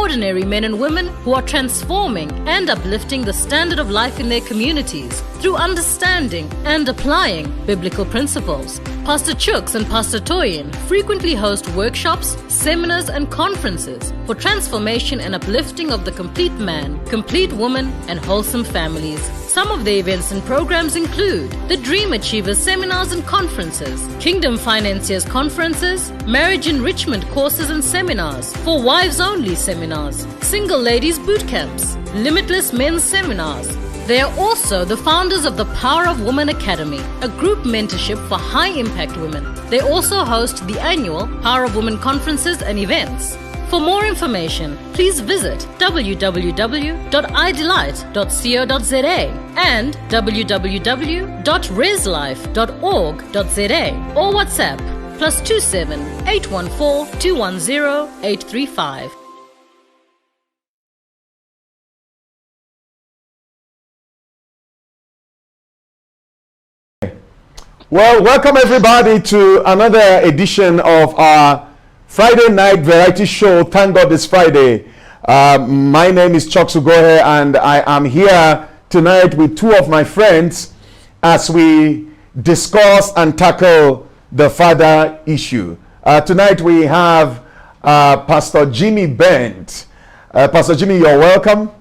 ordinary men and women who are transforming and uplifting the standard of life in their communities through understanding and applying biblical principles. Pastor Chooks and Pastor Toyin frequently host workshops, seminars, and conferences for transformation and uplifting of the complete man, complete woman, and wholesome families. Some of the events and programs include the Dream Achievers seminars and conferences, Kingdom Financiers conferences, marriage enrichment courses and seminars, for wives only seminars, single ladies boot camps, limitless men's seminars. They are also the founders of the Power of Woman Academy, a group mentorship for high-impact women. They also host the annual Power of Women conferences and events. For more information, please visit www.idelight.co.za and www.reslife.org.za or WhatsApp +27 814 210 835. Well, welcome everybody to another edition of our Friday night variety show. Thank God it's Friday. My name is Chooks Ugohe, and I am here tonight with two of my friends as we discuss and tackle the father issue. Tonight we have Pastor Jimmy Bent. Pastor Jimmy, you're welcome.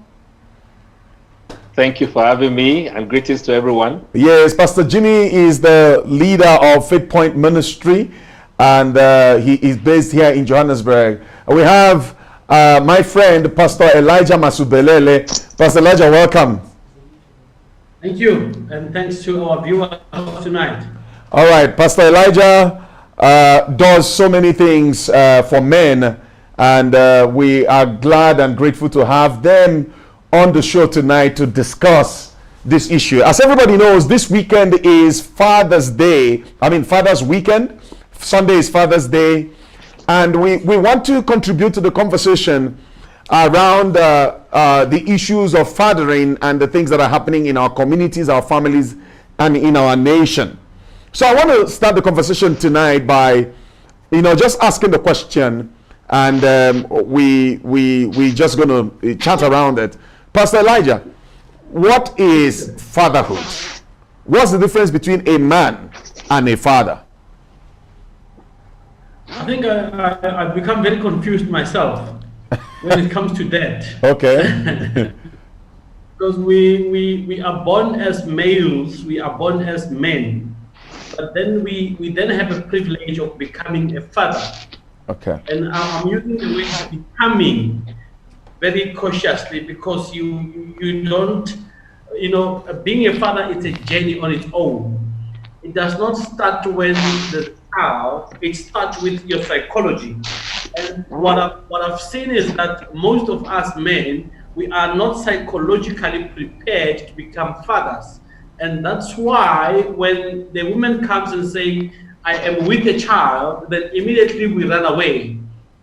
Thank you for having me, and greetings to everyone. Yes, Pastor Jimmy is the leader of Faith Point Ministry, and he is based here in Johannesburg. We have my friend, Pastor Elijah Masubelele. Pastor Elijah, welcome. Thank you, and thanks to our viewers tonight. All right, Pastor Elijah does so many things for men, and we are glad and grateful to have them on the show tonight to discuss this issue. As everybody knows, this weekend is Father's Day. Father's weekend. Sunday is Father's Day. And we want to contribute to the conversation around the issues of fathering and the things that are happening in our communities, our families, and in our nation. So I want to start the conversation tonight by, just asking the question, and we just going to chat around it. Pastor Elijah, what is fatherhood? What's the difference between a man and a father? I think I've become very confused myself when it comes to that. Okay. Because we are born as males, we are born as men, but then we then have a privilege of becoming a father. Okay. And I'm using the word becoming very cautiously, because you don't, being a father is a journey on its own. It does not start when the child, it starts with your psychology. And what I've seen is that most of us men, we are not psychologically prepared to become fathers. And that's why when the woman comes and say, I am with a child, then immediately we run away,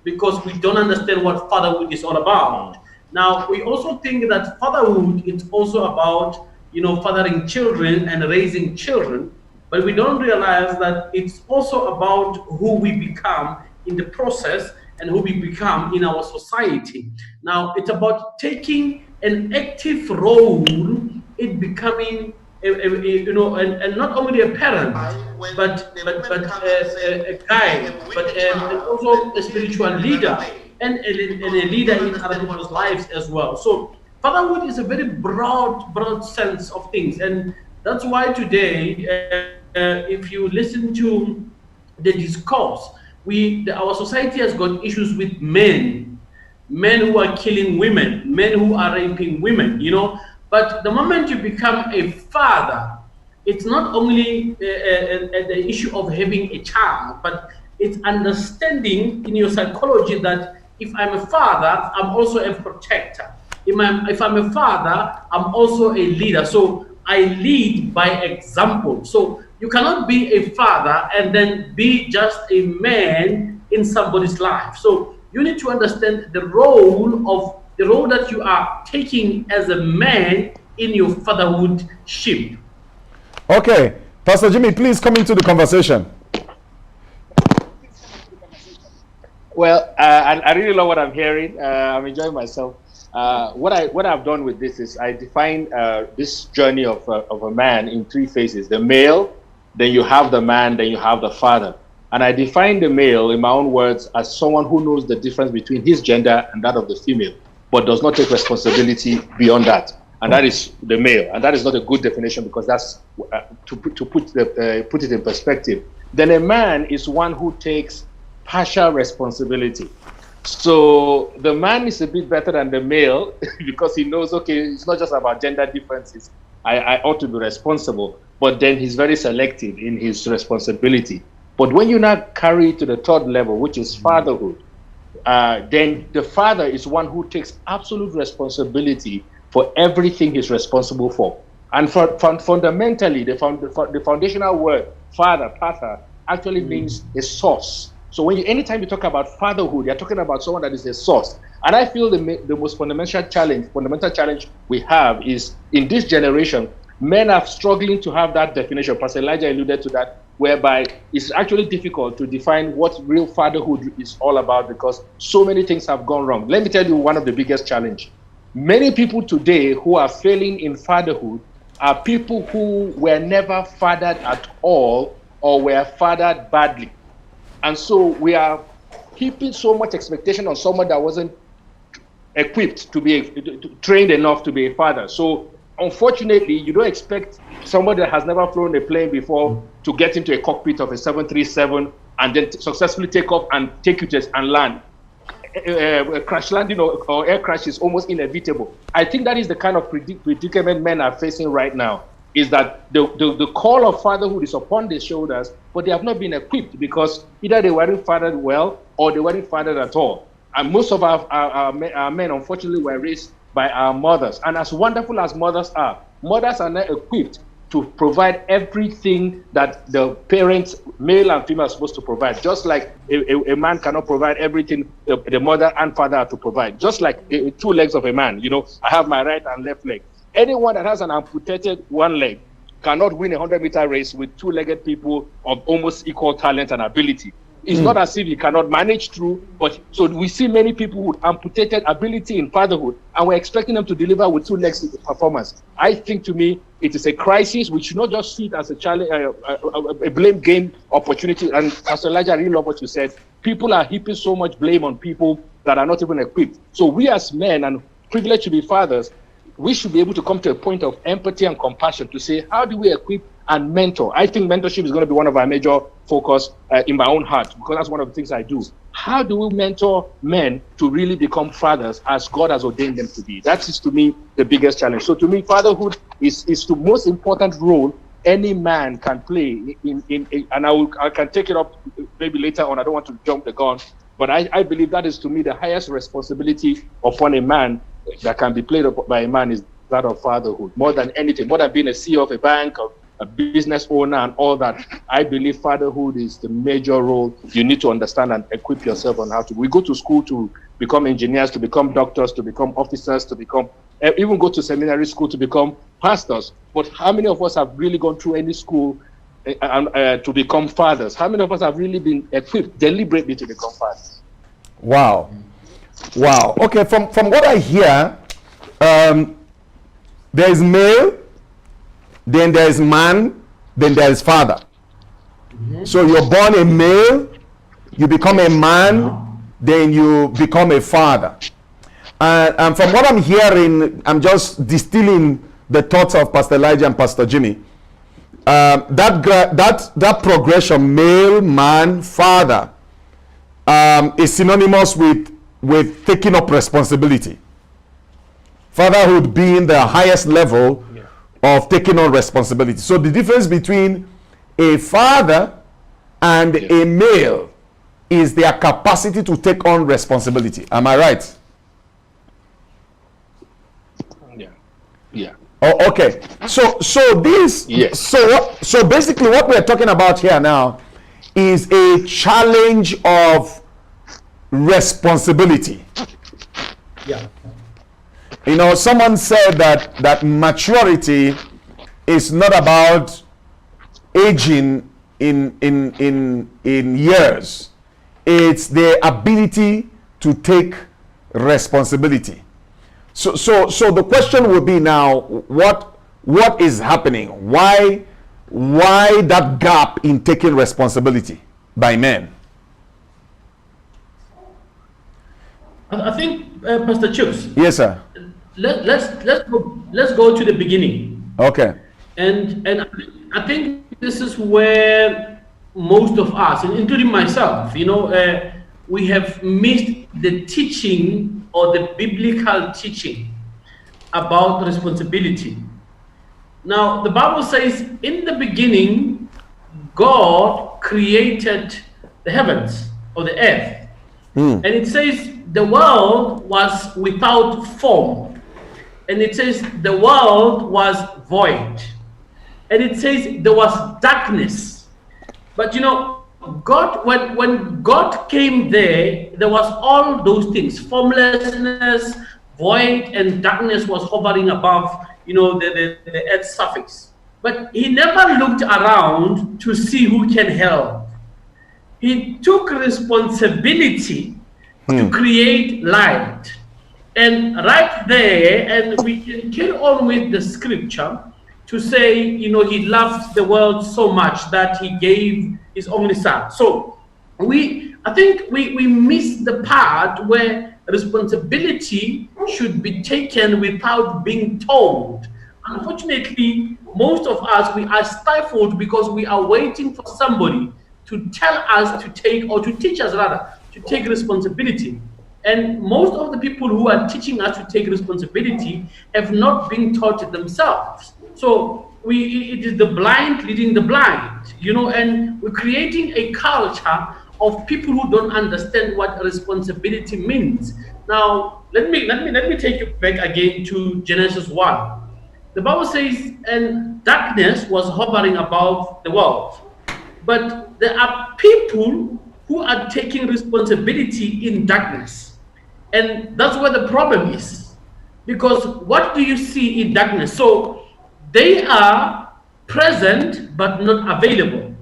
because we don't understand what fatherhood is all about. Now, we also think that fatherhood is also about, fathering children and raising children, but we don't realize that it's also about who we become in the process and who we become in our society. Now, it's about taking an active role in becoming and not only a parent, but a guide, but also a spiritual leader and a leader in other people's lives as well. So fatherhood is a very broad sense of things, and that's why today, if you listen to the discourse, our society has got issues with men who are killing women, men who are raping women, But the moment you become a father, it's not only the issue of having a child, but it's understanding in your psychology that if I'm a father, I'm also a protector. If I'm a father, I'm also a leader. So I lead by example. So you cannot be a father and then be just a man in somebody's life. So you need to understand the role that you are taking as a man in your fatherhood ship. Okay, Pastor Jimmy, please come into the conversation. Well, I really love what I'm hearing. I'm enjoying myself. What I've done with this is I define this journey of a man in three phases: the male, then you have the man, then you have the father. And I define the male, in my own words, as someone who knows the difference between his gender and that of the female, but does not take responsibility beyond that. And that is the male. And that is not a good definition, because that's to put it in perspective. Then a man is one who takes partial responsibility. So the man is a bit better than the male because he knows, okay, it's not just about gender differences. I ought to be responsible, but then he's very selective in his responsibility. But when you now carry it to the third level, which is fatherhood, then the father is one who takes absolute responsibility for everything he's responsible for. And fundamentally, the foundational word, father, pather, actually means a source. So anytime you talk about fatherhood, you're talking about someone that is a source. And I feel the most fundamental challenge we have is, in this generation, men are struggling to have that definition. Pastor Elijah alluded to that, whereby it's actually difficult to define what real fatherhood is all about, because so many things have gone wrong. Let me tell you one of the biggest challenges. Many people today who are failing in fatherhood are people who were never fathered at all, or were fathered badly. And so we are heaping so much expectation on someone that wasn't equipped to be trained enough to be a father. So unfortunately, you don't expect somebody that has never flown a plane before to get into a cockpit of a 737 and then successfully take off and take you to and land. Crash landing or air crash is almost inevitable. I think that is the kind of predicament men are facing right now, is that the call of fatherhood is upon their shoulders, but they have not been equipped, because either they weren't fathered well or they weren't fathered at all. And most of our men, unfortunately, were raised by our mothers. And as wonderful as mothers are not equipped to provide everything that the parents, male and female, are supposed to provide. Just like a man cannot provide everything the mother and father are to provide. Just like two legs of a man. I have my right and left leg. Anyone that has an amputated one leg cannot win a 100-meter race with two-legged people of almost equal talent and ability. It's not as if he cannot manage through, but so we see many people with amputated ability in fatherhood, and we're expecting them to deliver with two legs performance. I think, to me, it is a crisis. We should not just see it as a challenge, a blame game opportunity. And Pastor Elijah, I really love what you said. People are heaping so much blame on people that are not even equipped. So we as men, and privileged to be fathers, we should be able to come to a point of empathy and compassion to say, how do we equip and mentor? I think mentorship is going to be one of our major focus in my own heart, because that's one of the things I do. How do we mentor men to really become fathers as God has ordained them to be? That is, to me, the biggest challenge. So to me, fatherhood is the most important role any man can play and I can take it up maybe later on. I don't want to jump the gun, but I believe that is, to me, the highest responsibility upon a man that can be played up by a man is that of fatherhood. More than anything, more than being a CEO of a bank, or a business owner and all that, I believe fatherhood is the major role you need to understand and equip yourself on how to. We go to school to become engineers, to become doctors, to become officers, to become, even go to seminary school to become pastors. But how many of us have really gone through any school to become fathers? How many of us have really been equipped deliberately to become fathers? Wow. Okay, from what I hear, there is male, then there is man, then there is father. So you're born a male, you become a man, then you become a father. And from what I'm hearing, I'm just distilling the thoughts of Pastor Elijah and Pastor Jimmy. That progression, male, man, father, is synonymous with taking up responsibility. Fatherhood being the highest level of taking on responsibility. So the difference between a father and a male is their capacity to take on responsibility. Am I right? Yeah. Oh, okay. So this. Yes. So basically, what we're talking about here now is a challenge of responsibility. Yeah. Someone said that maturity is not about aging in years. it's the ability to take responsibility. So the question would be now, what is happening? Why that gap in taking responsibility by men? I think, Pastor Chuks. Yes, sir. Let's go to the beginning. Okay. And I think this is where most of us, including myself, we have missed the teaching or the biblical teaching about responsibility. Now, the Bible says, in the beginning, God created the heavens or the earth. And it says the world was without form. And it says the world was void. And it says there was darkness. But God, when God came there was all those things. Formlessness, void, and darkness was hovering above, the earth's surface. But he never looked around to see who can help. He took responsibility to create light. And right there, and we can carry on with the scripture to say, he loved the world so much that he gave his only son. So I think we miss the part where responsibility should be taken without being told. Unfortunately, most of us, we are stifled because we are waiting for somebody to tell us to take, or to teach us rather, to take responsibility. And most of the people who are teaching us to take responsibility have not been taught themselves. So it is the blind leading the blind, and we're creating a culture of people who don't understand what responsibility means. Now, let me take you back again to Genesis 1. The Bible says, and darkness was hovering above the world. But there are people who are taking responsibility in darkness. And that's where the problem is. Because what do you see in darkness? So they are present but not available.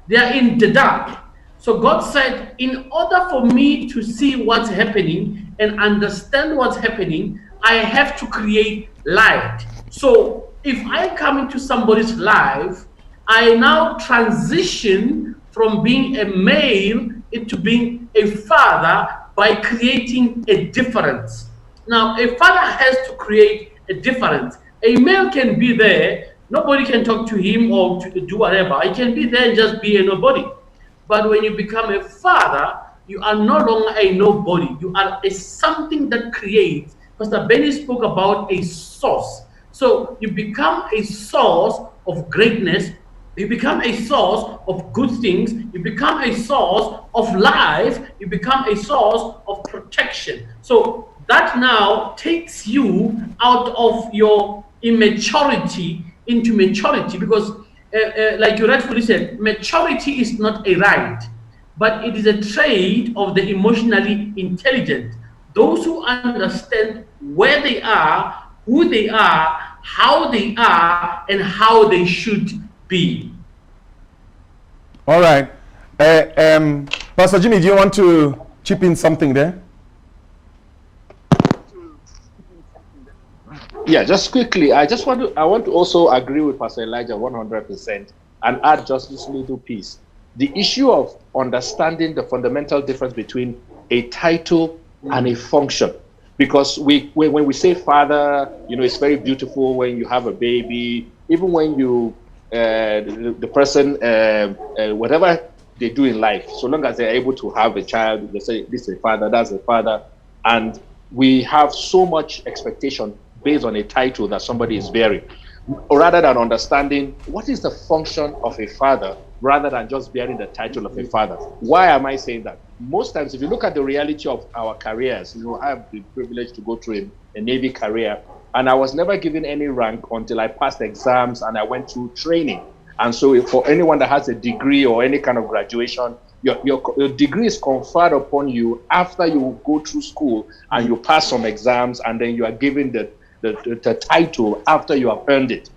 They are in the dark. So God said, in order for me to see what's happening and understand what's happening, I have to create light. So if I come into somebody's life, I now transition from being a male into being a father by creating a difference. Now, a father has to create a difference. A male can be there, nobody can talk to him or to do whatever. He can be there and just be a nobody. But when you become a father, you are no longer a nobody. You are a something that creates. Pastor Benny spoke about a source. So you become a source of greatness. You become a source of good things. You become a source of life. You become a source of protection. So that now takes you out of your immaturity into maturity, because like you rightfully said, maturity is not a right, but it is a trait of the emotionally intelligent. Those who understand where they are, who they are, how they are, and how they should be. All right. Pastor Jimmy, do you want to chip in something there? Yeah, just quickly, I want to also agree with Pastor Elijah 100% and add just this little piece. The issue of understanding the fundamental difference between a title and a function. Because when we say father, it's very beautiful when you have a baby, even when you, the person, whatever they do in life, so long as they're able to have a child, they say this is a father, that's a father. And we have so much expectation based on a title that somebody is bearing, rather than understanding what is the function of a father, rather than just bearing the title of a father. Why am I saying that? Most times, if you look at the reality of our careers, I have the privilege to go through a Navy career, and I was never given any rank until I passed exams and I went through training. And so for anyone that has a degree or any kind of graduation, your degree is conferred upon you after you go through school and you pass some exams, and then you are given the title after you have earned it,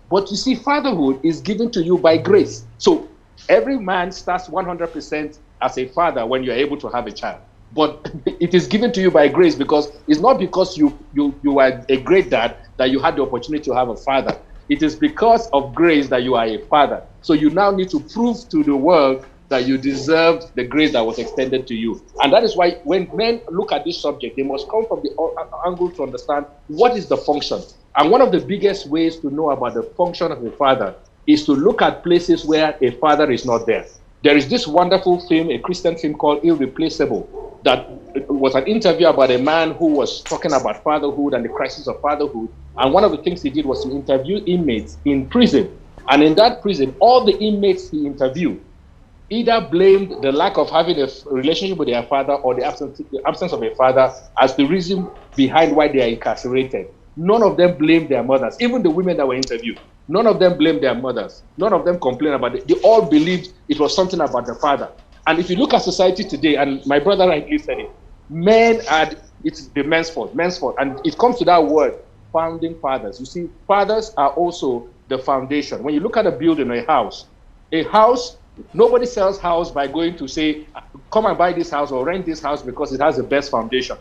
But you see, fatherhood is given to you by grace. So every man starts 100% as a father when you're able to have a child. But it is given to you by grace, because it's not because you are a great dad that you had the opportunity to have a father. It is because of grace that you are a father. So you now need to prove to the world that you deserved the grace that was extended to you. And that is why when men look at this subject, they must come from the angle to understand what is the function. And one of the biggest ways to know about the function of a father is to look at places where a father is not there. There is this wonderful film, a Christian film called Irreplaceable, that was an interview about a man who was talking about fatherhood and the crisis of fatherhood. And one of the things he did was to interview inmates in prison. And in that prison, all the inmates he interviewed either blamed the lack of having a relationship with their father or the absence of a father as the reason behind why they are incarcerated. None of them blamed their mothers. Even the women that were interviewed, none of them blamed their mothers. None of them complained about it. They all believed it was something about the father. And if you look at society today, and my brother rightly said it, it's the men's fault. And it comes to that word, founding fathers. You see, fathers are also the foundation. When you look at a building or a house, nobody sells house by going to say, come and buy this house or rent this house because it has the best foundation.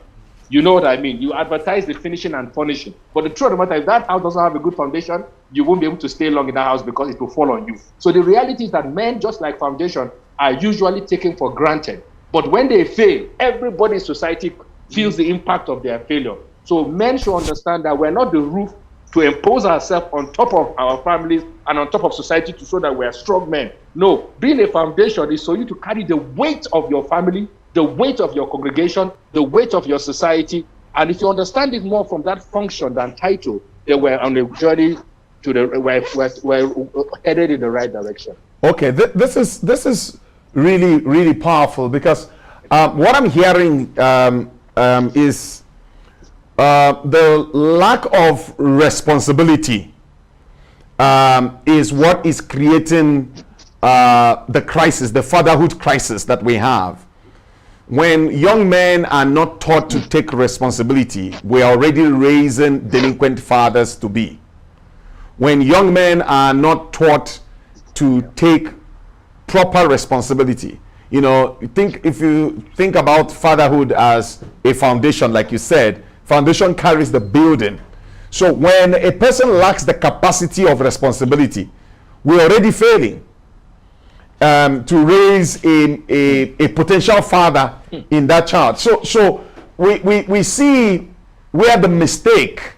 You know what I mean? You advertise the finishing and furnishing. But the truth of the matter, if that house doesn't have a good foundation, you won't be able to stay long in that house because it will fall on you. So the reality is that men, just like foundation, are usually taken for granted. But when they fail, everybody in society feels the impact of their failure. So men should understand that we're not the roof to impose ourselves on top of our families and on top of society to show that we're strong men. No, being a foundation is for you to carry the weight of your family, the weight of your congregation, the weight of your society. And if you understand it more from that function than title, then we're on a journey to we're headed in the right direction. Okay, this is really powerful, because what I'm hearing is the lack of responsibility is what is creating the crisis, the fatherhood crisis that we have. When young men are not taught to take responsibility, we're already raising delinquent fathers to be. When young men are not taught to take proper responsibility, you know, if you think about fatherhood as a foundation, like you said, foundation carries the building. So when a person lacks the capacity of responsibility, we're already failing to raise a potential father in that child. So we see where the mistake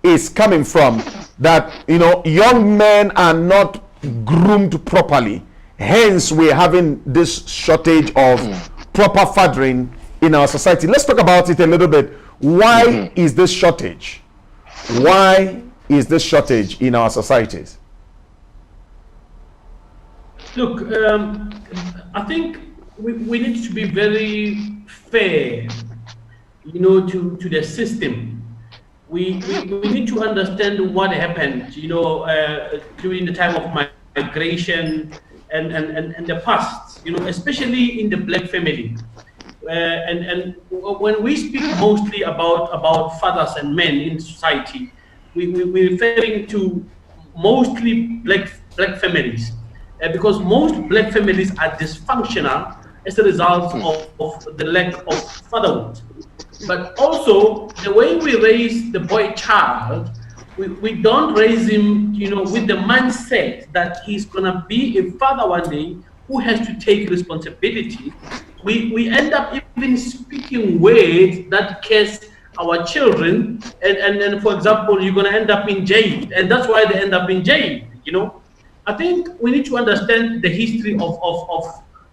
is coming from, that, you know, young men are not groomed properly. Hence, we're having this shortage of proper fathering in our society. Let's talk about it a little bit. Why is this shortage? Why is this shortage in our societies? Look, I think we need to be very fair, you know, to the system. We need to understand what happened, you know, during the time of migration and the past, you know, especially in the black family. And when we speak mostly about fathers and men in society, we're referring to mostly black families, because most black families are dysfunctional as a result of the lack of fatherhood. But also, the way we raise the boy child, we don't raise him, you know, with the mindset that he's gonna be a father one day who has to take responsibility. We end up even speaking words that curse our children, and then, for example, you're gonna end up in jail, and that's why they end up in jail. You know, I think we need to understand the history of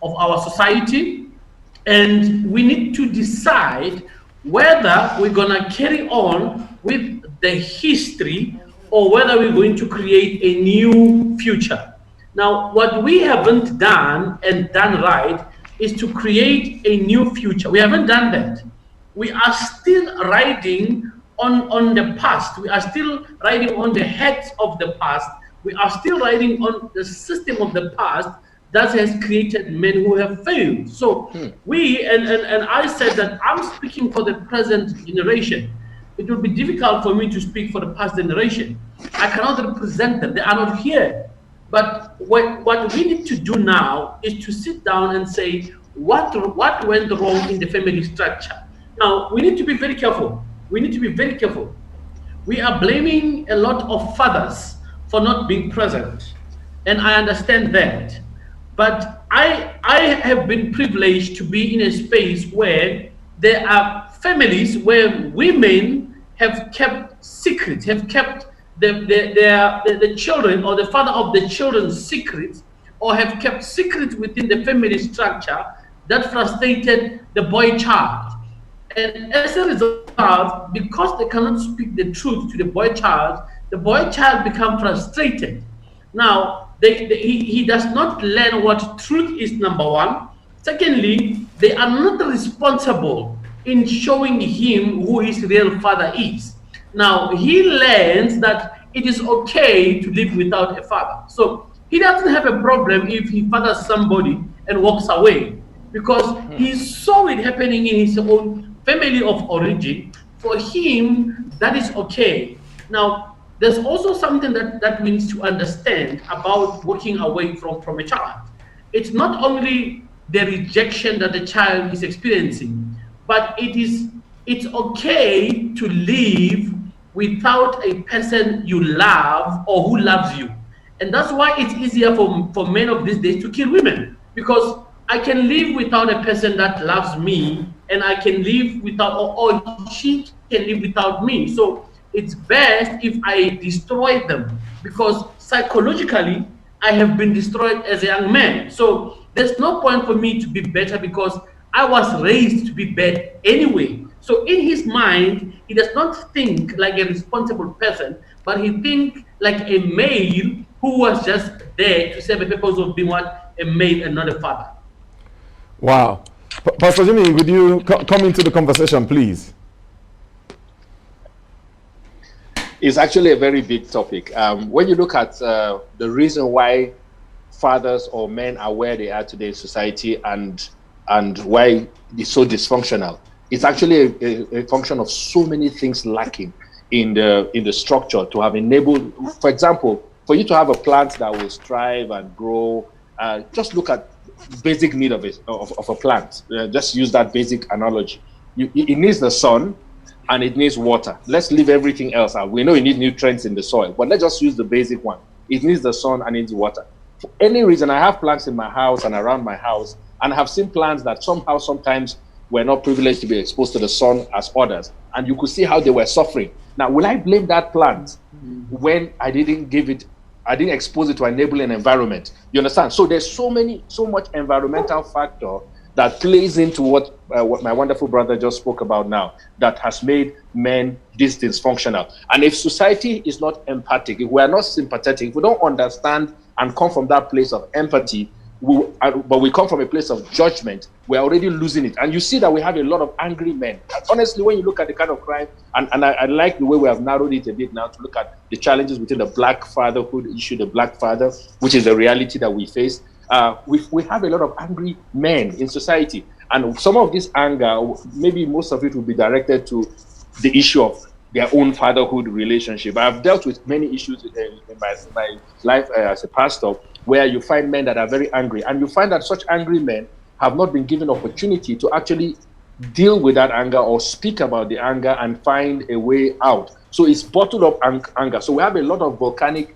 our society, and we need to decide whether we're gonna carry on with the history or whether we're going to create a new future. Now, what we haven't done and done right is to create a new future. We haven't done that. We are still riding on the past. We are still riding on the heads of the past. We are still riding on the system of the past that has created men who have failed. So we, and I said that I'm speaking for the present generation. It would be difficult for me to speak for the past generation. I cannot represent them. They are not here. But what we need to do now is to sit down and say, what went wrong in the family structure. Now, we need to be very careful. We need to be very careful. We are blaming a lot of fathers for not being present, and I understand that. But I have been privileged to be in a space where there are families where women have kept secrets, have kept the children or the father of the children's secrets, or have kept secrets within the family structure that frustrated the boy child. And as a result, because they cannot speak the truth to the boy child becomes frustrated. Now, he does not learn what truth is, number one. Secondly, they are not responsible in showing him who his real father is. Now, he learns that it is okay to live without a father. So he doesn't have a problem if he fathers somebody and walks away, because he saw it happening in his own family of origin. For him, that is okay. Now, there's also something that we need to understand about walking away from a child. It's not only the rejection that the child is experiencing, but it's okay to live without a person you love or who loves you. And that's why it's easier for men of these days to kill women, because I can live without a person that loves me, and I can live without, or she can live without me. So it's best if I destroy them, because psychologically I have been destroyed as a young man. So there's no point for me to be better, because I was raised to be bad anyway. So in his mind, he does not think like a responsible person, but he thinks like a male who was just there to serve the purpose of being what? A male and not a father. Wow. Pastor Jimmy, would you come into the conversation, please? It's actually a very big topic. When you look at the reason why fathers or men are where they are today in society, and why it's so dysfunctional, it's actually a function of so many things lacking in the structure to have enabled. For example, for you to have a plant that will strive and grow, just look at basic need of a plant. Just use that basic analogy. It needs the sun and it needs water. Let's leave everything else out. We know it needs nutrients in the soil, but let's just use the basic one. It needs the sun and it needs water. For any reason, I have plants in my house and around my house, and I have seen plants that somehow, sometimes were not privileged to be exposed to the sun as others, and you could see how they were suffering. Now, will I blame that plant when I didn't expose it to enabling environment? You understand? So there's so much environmental factor that plays into what my wonderful brother just spoke about now, that has made men dysfunctional. And if society is not empathic, if we are not sympathetic, if we don't understand and come from that place of empathy, but we come from a place of judgment, we're already losing it. And you see that we have a lot of angry men. And honestly, when you look at the kind of crime, and I like the way we have narrowed it a bit now to look at the challenges within the black fatherhood issue, the black father, which is a reality that we face. We have a lot of angry men in society. And some of this anger, maybe most of it will be directed to the issue of their own fatherhood relationship. I've dealt with many issues in my life as a pastor, where you find men that are very angry, and you find that such angry men have not been given opportunity to actually deal with that anger or speak about the anger and find a way out. So it's bottled up anger. So we have a lot of volcanic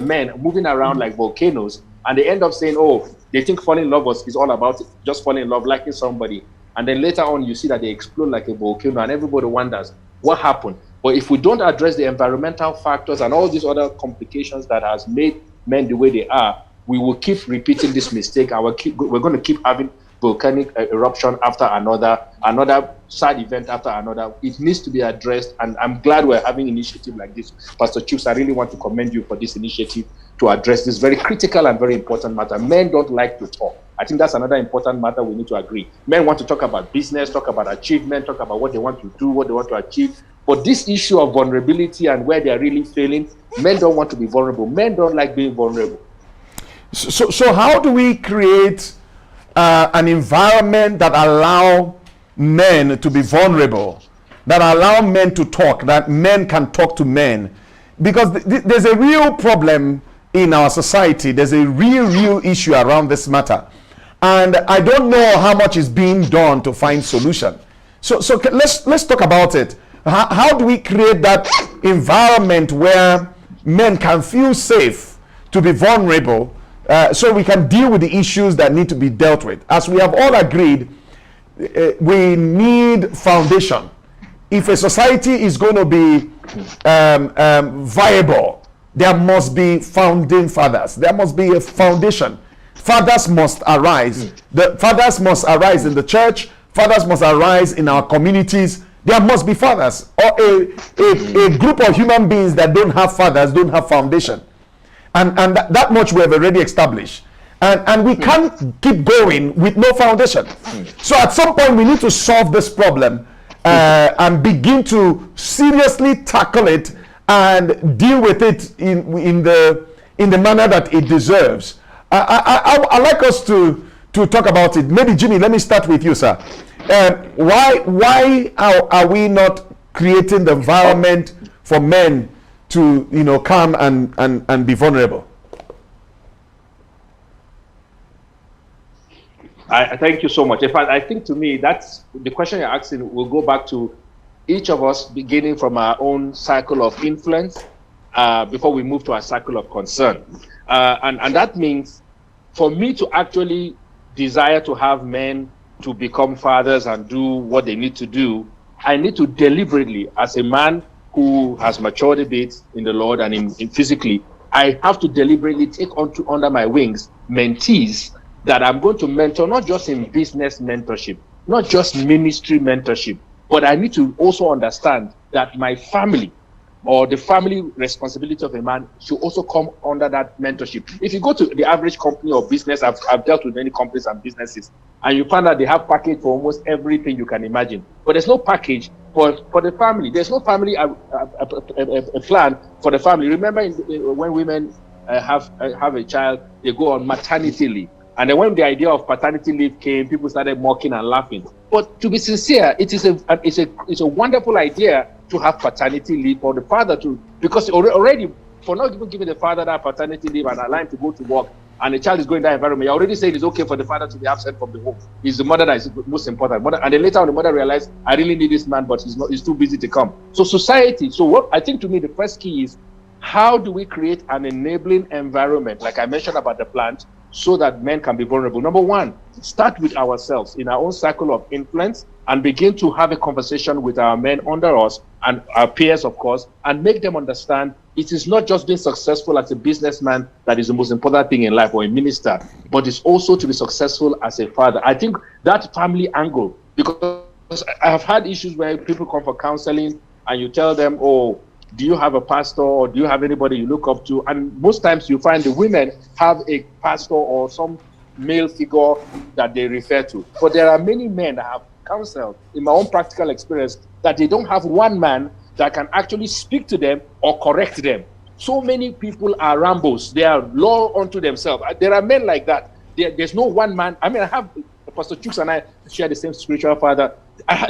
men moving around like volcanoes, and they end up saying, oh, they think falling in love is all about just falling in love, liking somebody. And then later on, you see that they explode like a volcano, and everybody wonders what happened. But if we don't address the environmental factors and all these other complications that has made men the way they are, we will keep repeating this mistake, and we're going to keep having volcanic eruption after another sad event after another. It needs to be addressed, and I'm glad we're having initiative like this. Pastor Chuks, I really want to commend you for this initiative to address this very critical and very important matter. Men don't like to talk. I think that's another important matter we need to agree. Men want to talk about business, talk about achievement, talk about what they want to do, what they want to achieve. But this issue of vulnerability and where they're really failing, men don't want to be vulnerable. Men don't like being vulnerable. So how do we create an environment that allow men to be vulnerable, that allow men to talk, that men can talk to men? Because there's a real problem in our society. There's a real issue around this matter. and I don't know how much is being done to find solution. So let's talk about it. How do we create that environment where men can feel safe to be vulnerable, so we can deal with the issues that need to be dealt with? As we have all agreed, we need foundation. If a society is going to be viable, there must be founding fathers. There must be a foundation. Fathers must arise. The fathers must arise in the church. Fathers must arise in our communities. There must be fathers. Or a group of human beings that don't have fathers don't have foundation. And that much we have already established. And we can't keep going with no foundation. So at some point we need to solve this problem and begin to seriously tackle it and deal with it in the manner that it deserves. I like us to talk about it. Maybe Jimmy, let me start with you, sir. Why are we not creating the environment for men to come and be vulnerable? I thank you so much. In fact, I think to me that's the question you're asking will go back to each of us beginning from our own cycle of influence before we move to our cycle of concern. And that means for me to actually desire to have men to become fathers and do what they need to do, I need to deliberately, as a man who has matured a bit in the Lord and in physically, I have to deliberately take under my wings mentees that I'm going to mentor, not just in business mentorship, not just ministry mentorship, but I need to also understand that my family or the family responsibility of a man should also come under that mentorship. If you go to the average company or business, I've dealt with many companies and businesses, and you find that they have package for almost everything you can imagine, but there's no package for the family. There's no family a plan for the family. Remember when women have a child, they go on maternity leave. And then when the idea of paternity leave came, people started mocking and laughing. But to be sincere, it's a wonderful idea to have paternity leave for the father because already for not even giving the father that paternity leave and allowing him to go to work, and the child is going in that environment, you already said it's okay for the father to be absent from the home. It's the mother that is most important. And then later on, the mother realized, I really need this man, but he's too busy to come. So society. So what I think to me the first key is, how do we create an enabling environment, like I mentioned about the plant, so that men can be vulnerable? Number one, start with ourselves in our own cycle of influence and begin to have a conversation with our men under us and our peers, of course, and make them understand it is not just being successful as a businessman that is the most important thing in life, or a minister, but it's also to be successful as a father. I think that family angle, because I have had issues where people come for counseling and you tell them, oh, do you have a pastor or do you have anybody you look up to? And most times you find the women have a pastor or some male figure that they refer to. But there are many men that have counseled, in my own practical experience, that they don't have one man that can actually speak to them or correct them. So many people are Rambos. They are law unto themselves. There are men like that. There's no one man. I mean, I have Pastor Chooks and I share the same spiritual father.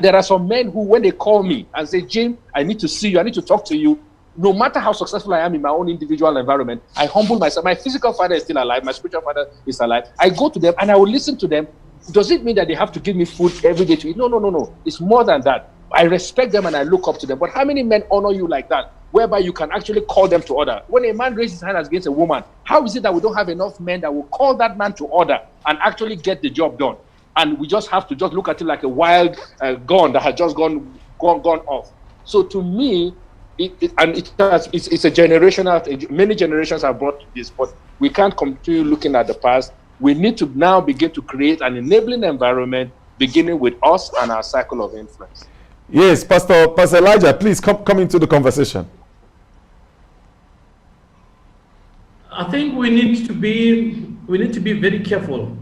There are some men who, when they call me and say, Jim, I need to see you, I need to talk to you, no matter how successful I am in my own individual environment, I humble myself. My physical father is still alive. My spiritual father is alive. I go to them and I will listen to them. Does it mean that they have to give me food every day to eat? No. It's more than that. I respect them and I look up to them. But how many men honor you like that, whereby you can actually call them to order? When a man raises his hand against a woman, how is it that we don't have enough men that will call that man to order and actually get the job done? And we just have to just look at it like a wild gun that has just gone off. So to me, it's a generational. Many generations have brought this, but we can't continue looking at the past. We need to now begin to create an enabling environment, beginning with us and our cycle of influence. Yes, Pastor Elijah, please come into the conversation. I think we need to be very careful.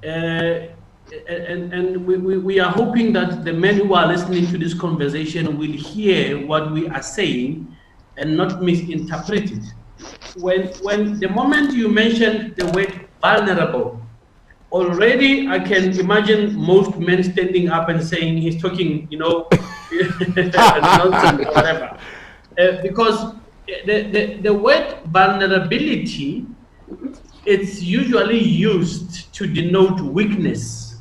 And we are hoping that the men who are listening to this conversation will hear what we are saying and not misinterpret it. When the moment you mention the word vulnerable, already I can imagine most men standing up and saying he's talking, nonsense or whatever. Because the word vulnerability it's usually used to denote weakness.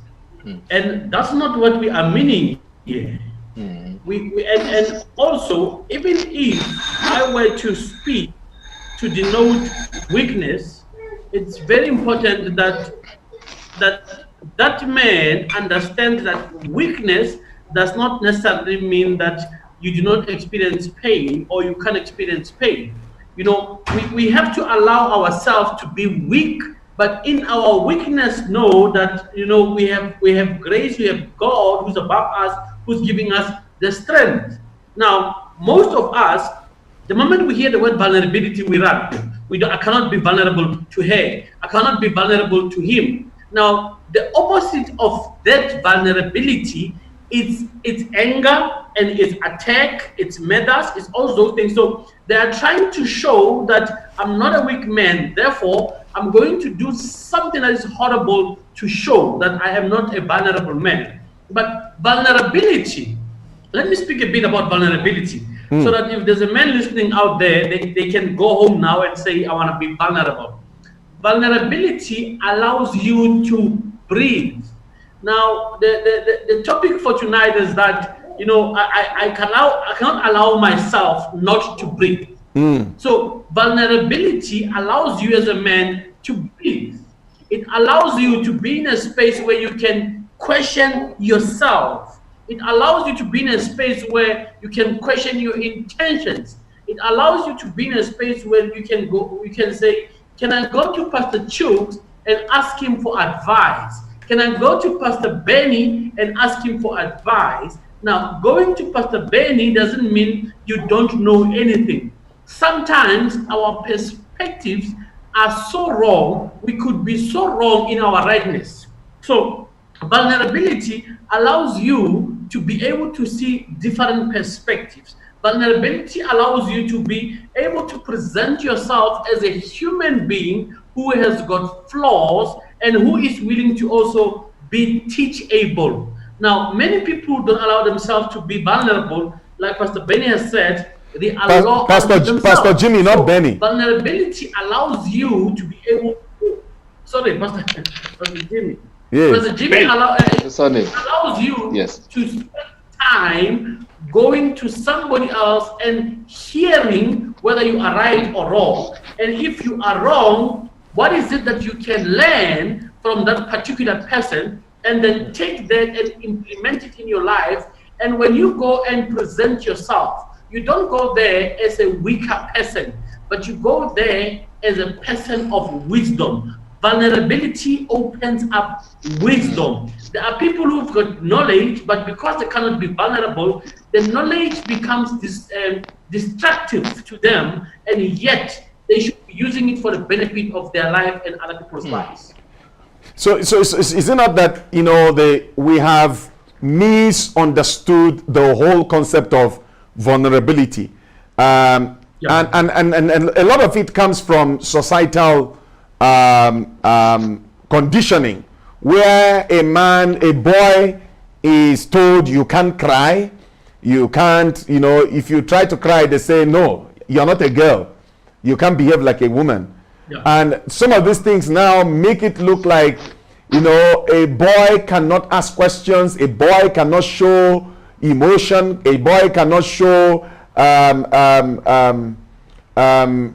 And that's not what we are meaning here. And also, even if I were to speak to denote weakness, it's very important that man understands that weakness does not necessarily mean that you do not experience pain or you can experience pain. You know, we have to allow ourselves to be weak, but in our weakness know that, you know, we have grace, we have God who's above us, who's giving us the strength. Now, most of us, the moment we hear the word vulnerability, we run. I cannot be vulnerable to her. I cannot be vulnerable to him. Now, the opposite of that vulnerability is it's anger and it's attack, it's murders, it's all those things. So they are trying to show that I'm not a weak man, therefore I'm going to do something that is horrible to show that I am not a vulnerable man. But vulnerability, let me speak a bit about vulnerability, so that if there's a man listening out there, they can go home now and say, I want to be vulnerable. Vulnerability allows you to breathe. Now, the topic for tonight is that, you know, I cannot allow myself not to breathe. So vulnerability allows you as a man to breathe. It allows you to be in a space where you can question yourself. It allows you to be in a space where you can question your intentions. It allows you to be in a space where you can say, can I go to Pastor Chooks and ask him for advice? Can I go to Pastor Benny and ask him for advice? Now, going to Pastor Benny doesn't mean you don't know anything. Sometimes our perspectives are so wrong, we could be so wrong in our rightness. So vulnerability allows you to be able to see different perspectives. Vulnerability allows you to be able to present yourself as a human being who has got flaws and who is willing to also be teachable. Now, many people don't allow themselves to be vulnerable. Like Pastor Benny has said, they allow Pastor Jimmy, not Benny. Vulnerability allows you to be able to, sorry, Pastor Jimmy. Yes. Pastor Jimmy allows you to spend time going to somebody else and hearing whether you are right or wrong. And if you are wrong, what is it that you can learn from that particular person, and then take that and implement it in your life. And when you go and present yourself, you don't go there as a weaker person, but you go there as a person of wisdom. Vulnerability opens up wisdom. There are people who've got knowledge, but because they cannot be vulnerable, the knowledge becomes destructive to them, and yet they should be using it for the benefit of their life and other people's lives. So is it not that, you know, we have misunderstood the whole concept of vulnerability, and a lot of it comes from societal conditioning, where a boy is told you can't cry, you can't, you know, if you try to cry, they say no, you're not a girl, you can't behave like a woman. And some of these things now make it look like, you know, a boy cannot ask questions, a boy cannot show emotion, a boy cannot show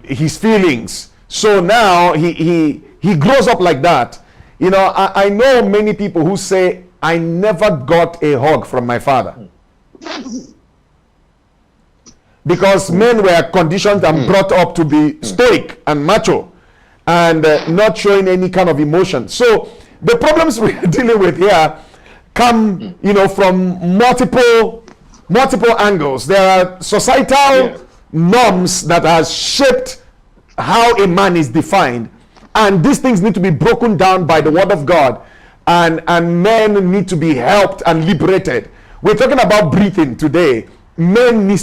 his feelings. So now he grows up like that. You know, I know many people who say, I never got a hug from my father. Because men were conditioned and brought up to be stoic and macho and not showing any kind of emotion. So the problems we're dealing with here come, you know, from multiple angles. There are societal norms that has shaped how a man is defined, and these things need to be broken down by the word of God, and men need to be helped and liberated. We're talking about breathing today. Men need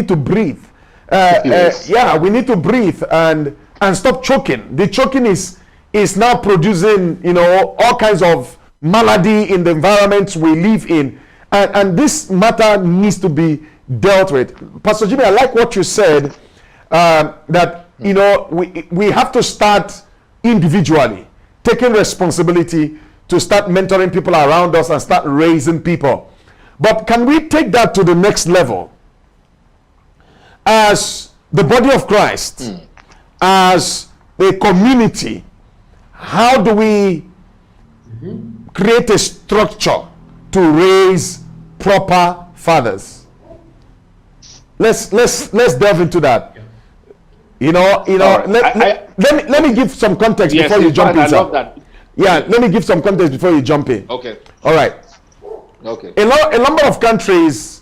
to breathe. We need to breathe and stop choking. The choking is now producing, you know, all kinds of malady in the environments we live in, and this matter needs to be dealt with. Pastor Jimmy, I like what you said, that, you know, we have to start individually, taking responsibility to start mentoring people around us and start raising people. But can we take that to the next level? As the body of Christ, as a community, how do we create a structure to raise proper fathers? Let's delve into that. Let me give some context before you jump in. I love that. Yeah, let me give some context before you jump in. Okay. All right. Okay. A number of countries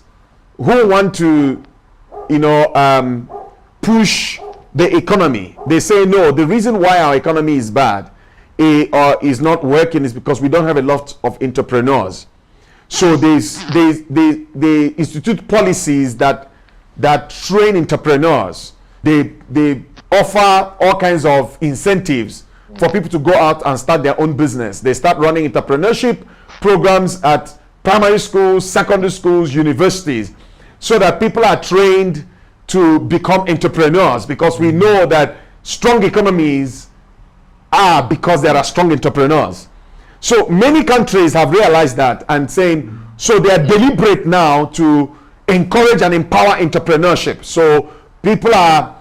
who want to, push the economy, they say no. The reason why our economy is bad or is not working is because we don't have a lot of entrepreneurs. So they institute policies that train entrepreneurs. They offer all kinds of incentives for people to go out and start their own business. They start running entrepreneurship programs at primary schools, secondary schools, universities, so that people are trained to become entrepreneurs, because we know that strong economies are because there are strong entrepreneurs. So many countries have realized that and saying, so they are deliberate now to encourage and empower entrepreneurship. So people are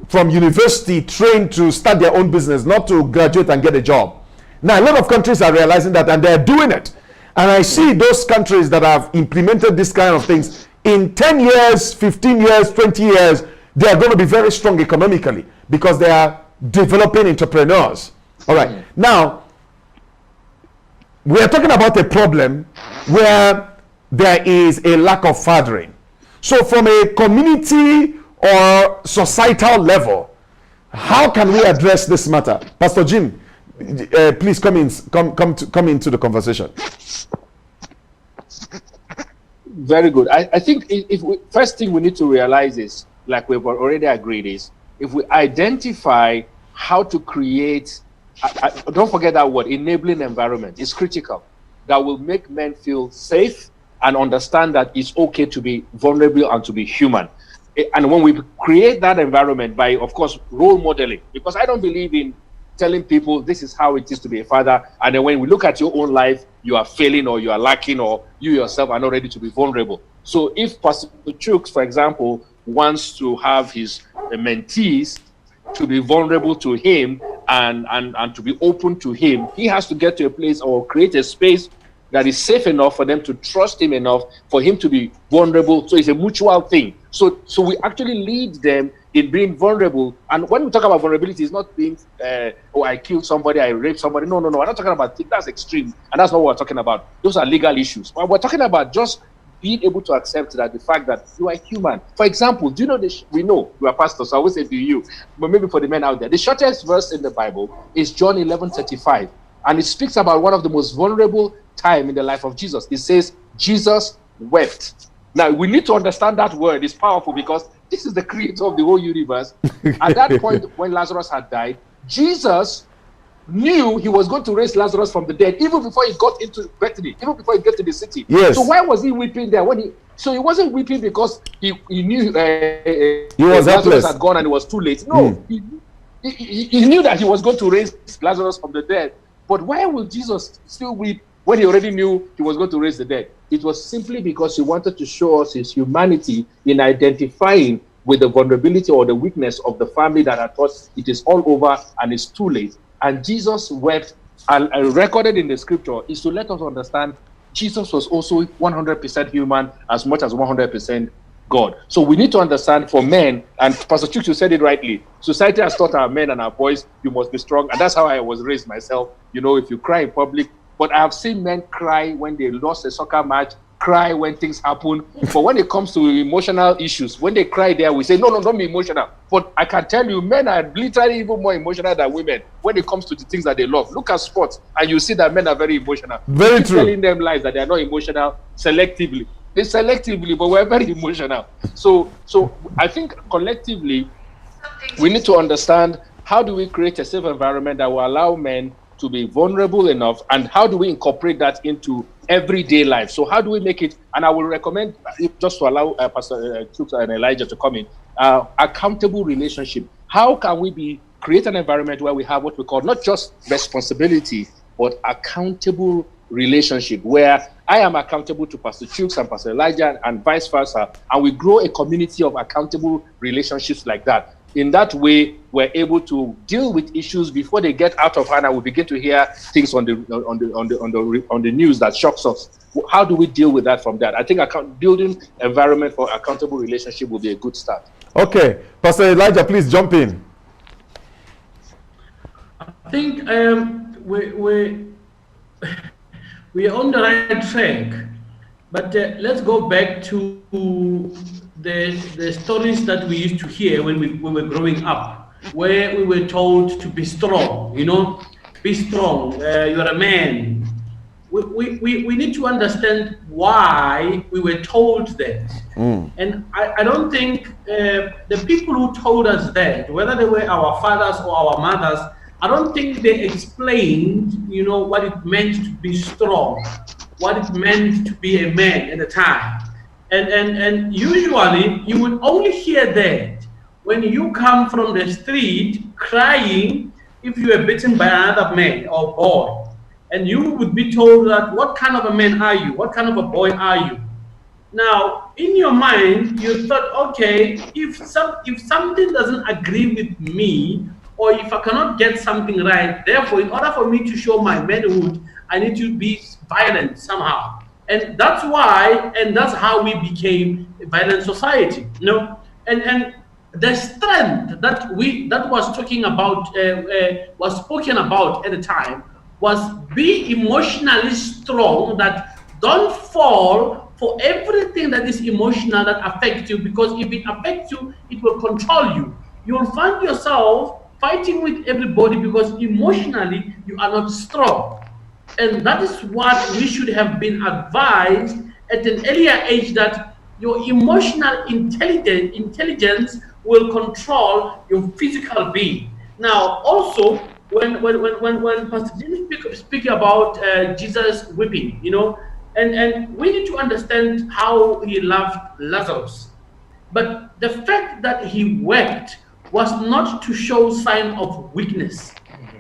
from university trained to start their own business, not to graduate and get a job. Now, a lot of countries are realizing that, and they're doing it. And I see those countries that have implemented this kind of things, in 10 years, 15 years, 20 years, they are going to be very strong economically because they are developing entrepreneurs. All right. Now, we are talking about a problem where there is a lack of fathering. So from a community or societal level, how can we address this matter? Pastor Jim, please come into the conversation. Very good. I think first thing we need to realize is, like we've already agreed, is if we identify how to create, don't forget that word, enabling environment is critical, that will make men feel safe and understand that it's okay to be vulnerable and to be human. And when we create that environment by, of course, role modeling, because I don't believe in telling people this is how it is to be a father, and then when we look at your own life, you are failing or you are lacking or you yourself are not ready to be vulnerable. So if Pastor Chuks, for example, wants to have his mentees to be vulnerable to him and to be open to him, he has to get to a place or create a space that is safe enough for them to trust him enough for him to be vulnerable. So it's a mutual thing. So we actually lead them in being vulnerable. And when we talk about vulnerability, it's not being, I killed somebody, I raped somebody. No. We're not talking about that's extreme. And that's not what we're talking about. Those are legal issues. But we're talking about just being able to accept that the fact that you are human. For example, do you know this? We know you are pastors, so I always say to you, but maybe for the men out there, the shortest verse in the Bible is John 11:35. And it speaks about one of the most vulnerable time in the life of Jesus. It says, Jesus wept. Now, we need to understand that word. It's powerful because this is the creator of the whole universe. At that point, when Lazarus had died, Jesus knew he was going to raise Lazarus from the dead, even before he got into Bethany, even before he got to the city. Yes. So why was he weeping there? So he wasn't weeping because he knew Lazarus had gone and it was too late. No, he knew that he was going to raise Lazarus from the dead. But why will Jesus still weep when he already knew he was going to raise the dead? It was simply because he wanted to show us his humanity in identifying with the vulnerability or the weakness of the family that had thought it is all over and it's too late. And Jesus wept, and recorded in the scripture is to let us understand Jesus was also 100% human as much as 100% God. So we need to understand for men, and Pastor Chuks, you said it rightly, society has taught our men and our boys, you must be strong. And that's how I was raised myself. You know, if you cry in public, but I have seen men cry when they lost a soccer match, cry when things happen. But when it comes to emotional issues, when they cry there, we say, no, don't be emotional. But I can tell you, men are literally even more emotional than women when it comes to the things that they love. Look at sports, and you see that men are very emotional. Very true. Telling them lies that they are not emotional selectively. They selectively, but we're very emotional. So I think collectively, we need to understand how do we create a safe environment that will allow men to be vulnerable enough, and how do we incorporate that into everyday life? So how do we make it, and I will recommend, just to allow Pastor Chuks and Elijah to come in, accountable relationship. How can we be create an environment where we have what we call not just responsibility, but accountable relationship, where I am accountable to Pastor Chuks and Pastor Elijah and vice versa, and we grow a community of accountable relationships like that. In that way, we're able to deal with issues before they get out of hand, and we begin to hear things on the news that shocks us. How do we deal with that from that? I think building environment for accountable relationship will be a good start. Okay, Pastor Elijah, please jump in. I think we are on the right track, but let's go back to the stories that we used to hear when we were growing up, where we were told to be strong, be strong, you're a man. We need to understand why we were told that. And I don't think the people who told us that, whether they were our fathers or our mothers, I don't think they explained, what it meant to be strong, what it meant to be a man at the time. And usually you would only hear that when you come from the street crying if you were bitten by another man or boy. And you would be told that, what kind of a man are you? What kind of a boy are you? Now, in your mind, you thought, okay, if something doesn't agree with me, or if I cannot get something right, therefore, in order for me to show my manhood, I need to be violent somehow. And that's why, and that's how we became a violent society. And the strength that was spoken about at the time was be emotionally strong, that don't fall for everything that is emotional that affects you, because if it affects you, it will control you. You will find yourself fighting with everybody because emotionally you are not strong. And that is what we should have been advised at an earlier age, that your emotional intelligence will control your physical being. Now, also, when Pastor Jimmy speak about Jesus weeping, and we need to understand how he loved Lazarus. But the fact that he wept was not to show sign of weakness.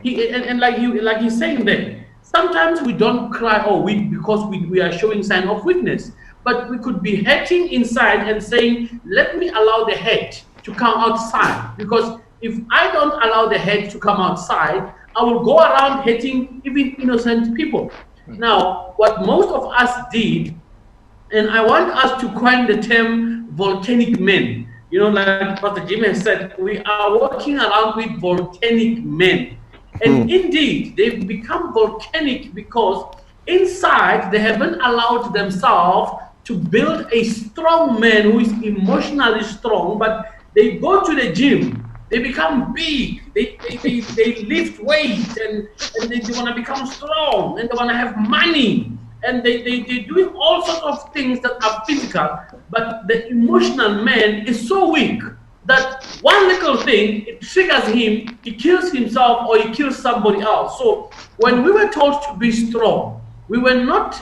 Like he's saying there, sometimes we don't cry or weep because we are showing sign of weakness, but we could be hurting inside and saying, let me allow the hurt to come outside, because if I don't allow the hurt to come outside, I will go around hurting even innocent people. Now, what most of us did, and I want us to coin the term volcanic men. Like Pastor Jimmy said, we are walking around with volcanic men. And indeed, they've become volcanic because inside they haven't allowed themselves to build a strong man who is emotionally strong, but they go to the gym. They become big, they lift weight, and they want to become strong, and they want to have money, and they're doing all sorts of things that are physical, but the emotional man is so weak that one little thing, it triggers him, he kills himself or he kills somebody else. So when we were told to be strong, we were not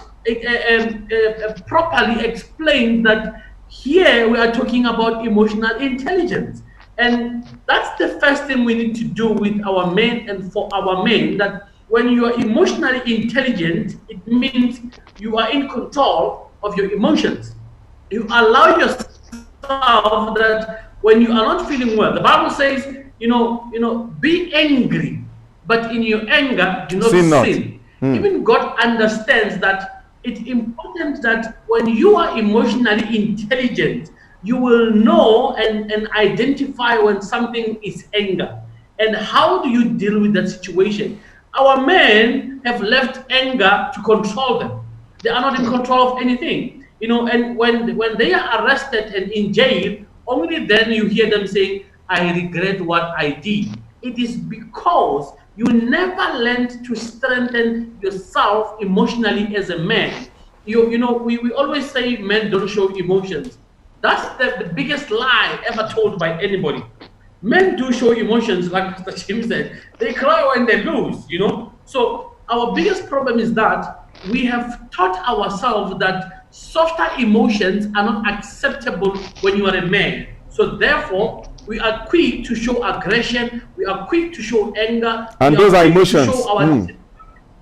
properly explained that here we are talking about emotional intelligence. And that's the first thing we need to do with our men and for our men, that when you are emotionally intelligent, it means you are in control of your emotions. You allow yourself that when you are not feeling well, the Bible says, be angry, but in your anger, do not sin. Even God understands that it's important that when you are emotionally intelligent, you will know and identify when something is anger. And how do you deal with that situation? Our men have left anger to control them. They are not in control of anything. And when they are arrested and in jail, only then you hear them saying, I regret what I did. It is because you never learned to strengthen yourself emotionally as a man. We always say men don't show emotions. That's the biggest lie ever told by anybody. Men do show emotions, like Mr. Jim said. They cry when they lose, So our biggest problem is that we have taught ourselves that softer emotions are not acceptable when you are a man. So therefore, we are quick to show aggression, we are quick to show anger, and those are emotions.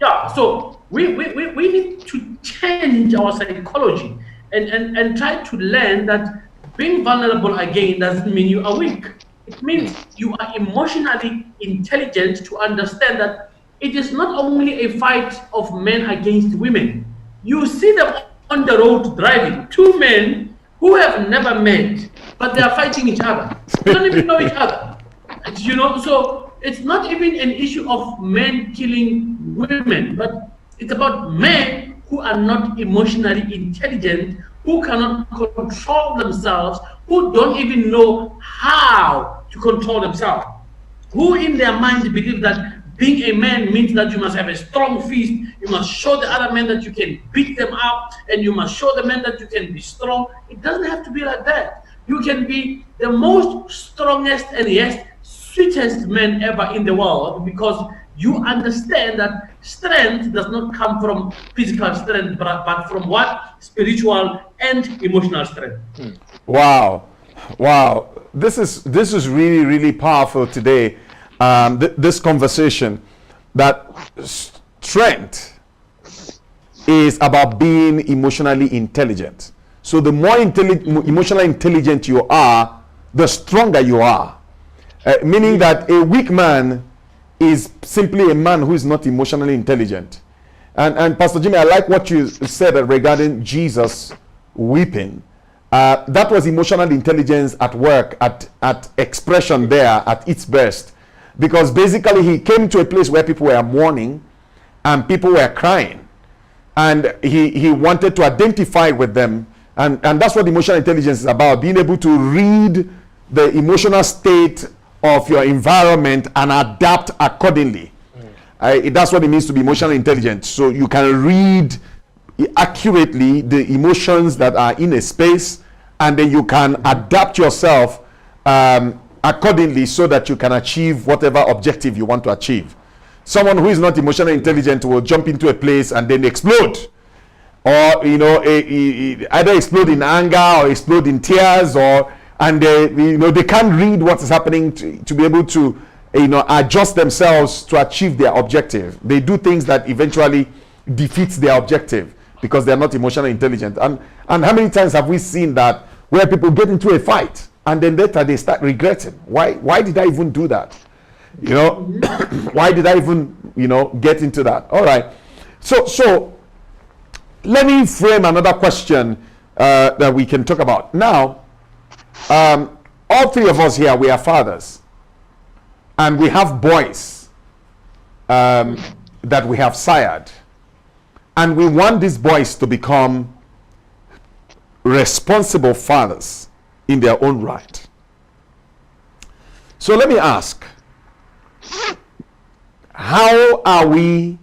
Yeah, so we need to change our psychology and try to learn that being vulnerable again doesn't mean you are weak. It means you are emotionally intelligent to understand that it is not only a fight of men against women. You see them on the road driving, two men who have never met, but they are fighting each other. They don't even know each other. You know, so it's not even an issue of men killing women, but it's about men who are not emotionally intelligent, who cannot control themselves, who don't even know how to control themselves, who in their mind believe that being a man means that you must have a strong fist, you must show the other men that you can beat them up, and you must show the men that you can be strong. It doesn't have to be like that. You can be the most strongest and yes, sweetest man ever in the world, because you understand that strength does not come from physical strength, but from what? Spiritual and emotional strength. Wow. This is really, really powerful today. This conversation, that strength is about being emotionally intelligent. So the more emotionally intelligent you are, the stronger you are. Meaning that a weak man is simply a man who is not emotionally intelligent. And Pastor Jimmy, I like what you said regarding Jesus weeping. That was emotional intelligence at work, at expression there, at its best. Because basically he came to a place where people were mourning and people were crying. And he wanted to identify with them. And that's what emotional intelligence is about, being able to read the emotional state of your environment and adapt accordingly. That's what it means to be emotionally intelligent. So you can read accurately the emotions that are in a space, and then you can adapt yourself accordingly so that you can achieve whatever objective you want to achieve. Someone who is not emotionally intelligent will jump into a place and then explode, or either explode in anger or explode in tears, and they can't read what is happening to be able to adjust themselves to achieve their objective. They do things that eventually defeats their objective because they're not emotionally intelligent. And how many times have we seen that, where people get into a fight and then later they start regretting, why did I even do that? Why did I even get into that? All right, so let me frame another question that we can talk about now. All three of us here, we are fathers, and we have boys that we have sired, and we want these boys to become responsible fathers in their own right. So let me ask, how are we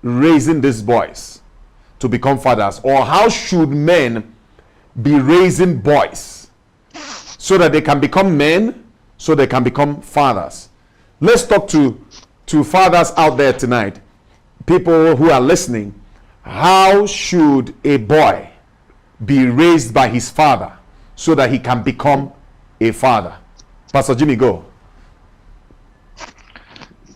raising these boys to become fathers, or how should men be raising boys so that they can become men, so they can become fathers? Let's talk to fathers out there tonight, people who are listening. How should a boy be raised by his father so that he can become a father? Pastor Jimmy, go.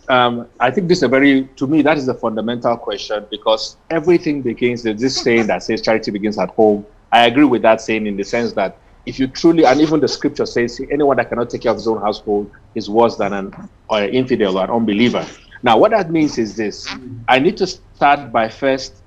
I think this is to me, that is a fundamental question, because everything begins with this saying that says charity begins at home. I agree with that saying, in the sense that if you truly, and even the scripture says, anyone that cannot take care of his own household is worse than an infidel or an unbeliever. Now, what that means is this: I need to start by first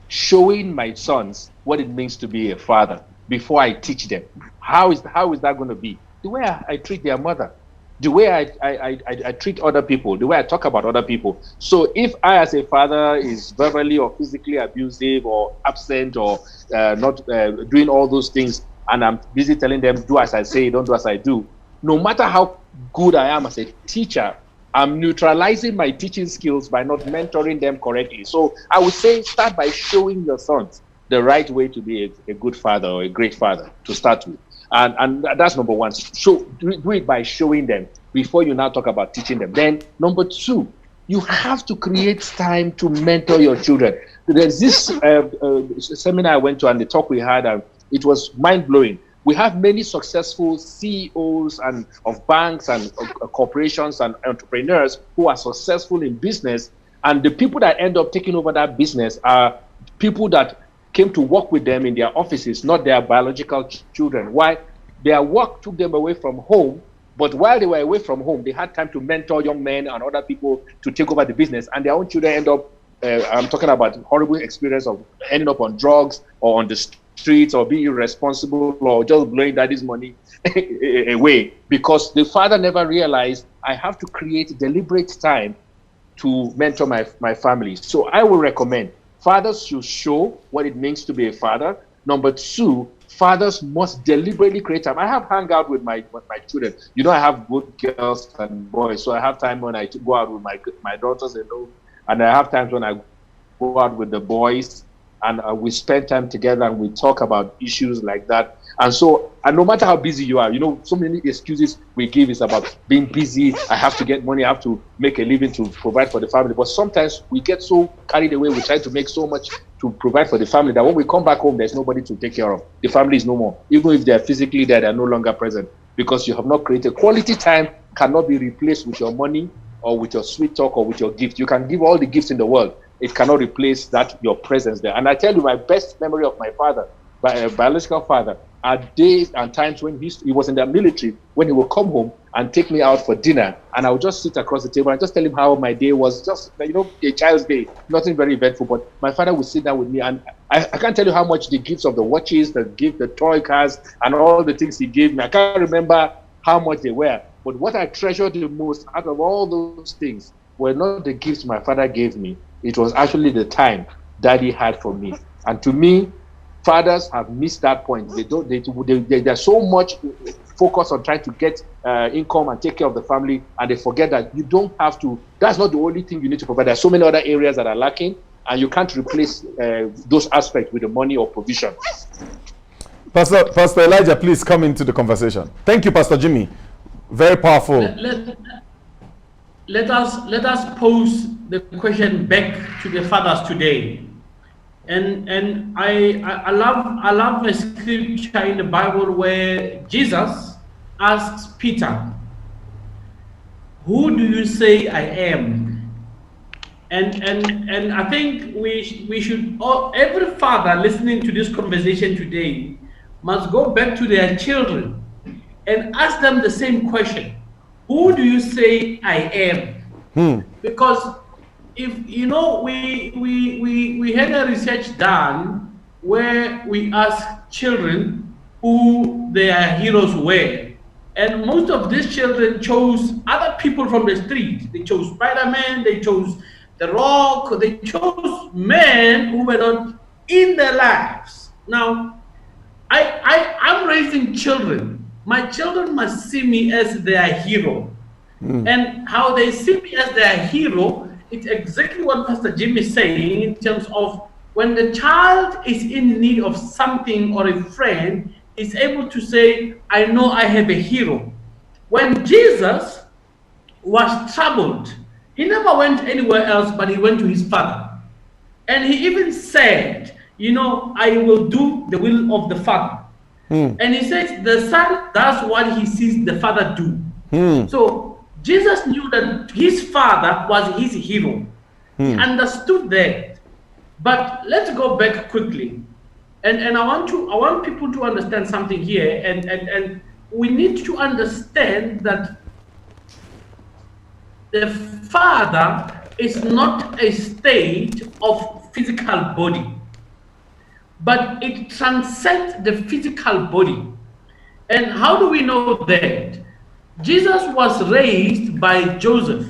showing my sons what it means to be a father before I teach them. How is that going to be? The way I treat their mother, the way I treat other people, the way I talk about other people. So if I, as a father, is verbally or physically abusive or absent or not doing all those things, and I'm busy telling them, do as I say, don't do as I do, no matter how good I am as a teacher, I'm neutralizing my teaching skills by not mentoring them correctly. So I would say start by showing your sons the right way to be a good father or a great father to start with. And that's number one. So do it by showing them before you now talk about teaching them. Then number two, you have to create time to mentor your children. There's this seminar I went to, and the talk we had, it was mind-blowing. We have many successful CEOs and of banks and corporations and entrepreneurs who are successful in business, and the people that end up taking over that business are people that came to work with them in their offices, not their biological children. Why? Their work took them away from home, but while they were away from home, they had time to mentor young men and other people to take over the business, and their own children end up, I'm talking about horrible experience of ending up on drugs or on the streets or being irresponsible or just blowing daddy's money away, because the father never realized, I have to create deliberate time to mentor my family. So I will recommend fathers should show what it means to be a father. Number two, fathers must deliberately create time. I have hung out with my children. You know, I have both girls and boys, so I have time when I go out with my daughters-in-law, and I have times when I go out with the boys, and we spend time together and we talk about issues like that. And so, and no matter how busy you are, you know, so many excuses we give is about being busy. I have to get money, I have to make a living to provide for the family. But sometimes we get so carried away, we try to make so much to provide for the family that when we come back home, there's nobody to take care of. The family is no more. Even if they're physically there, they're no longer present, because you have not created. Quality time cannot be replaced with your money or with your sweet talk or with your gift. You can give all the gifts in the world. It cannot replace that, your presence there. And I tell you, my best memory of my father, my biological father, are days and times when he was in the military, when he would come home and take me out for dinner, and I would just sit across the table and just tell him how my day was, just, you know, a child's day, nothing very eventful. But my father would sit down with me, and I can't tell you how much the gifts of the watches, the gift, the toy cars, and all the things he gave me, I can't remember how much they were. But what I treasured the most out of all those things were not the gifts my father gave me. It was actually the time Daddy had for me. And to me, fathers have missed that point. They're so much focused on trying to get income and take care of the family, and they forget that you don't have to. That's not the only thing you need to provide. There's so many other areas that are lacking, and you can't replace those aspects with the money or provision. Pastor Elijah, please come into the conversation. Thank you, Pastor Jimmy. Very powerful. Let us pose the question back to the fathers today. And I love a scripture in the Bible where Jesus asks Peter, "Who do you say I am?" And I think we should every father listening to this conversation today must go back to their children and ask them the same question: "Who do you say I am?" Because if you know, we had a research done where we asked children who their heroes were, and most of these children chose other people from the street. They chose Spider-Man, they chose The Rock, they chose men who were not in their lives. Now, I'm raising children. My children must see me as their hero. And how they see me as their hero, it's exactly what Pastor Jim is saying in terms of when the child is in need of something or a friend, is able to say, I know I have a hero. When Jesus was troubled, he never went anywhere else, but he went to his Father. And he even said, you know, I will do the will of the Father. And he says, the Son does what he sees the Father do. So Jesus knew that his Father was his hero. He understood that. But let's go back quickly. And I want people to understand something here. And we need to understand that the Father is not a state of physical body, but it transcends the physical body. And how do we know that? Jesus was raised by Joseph,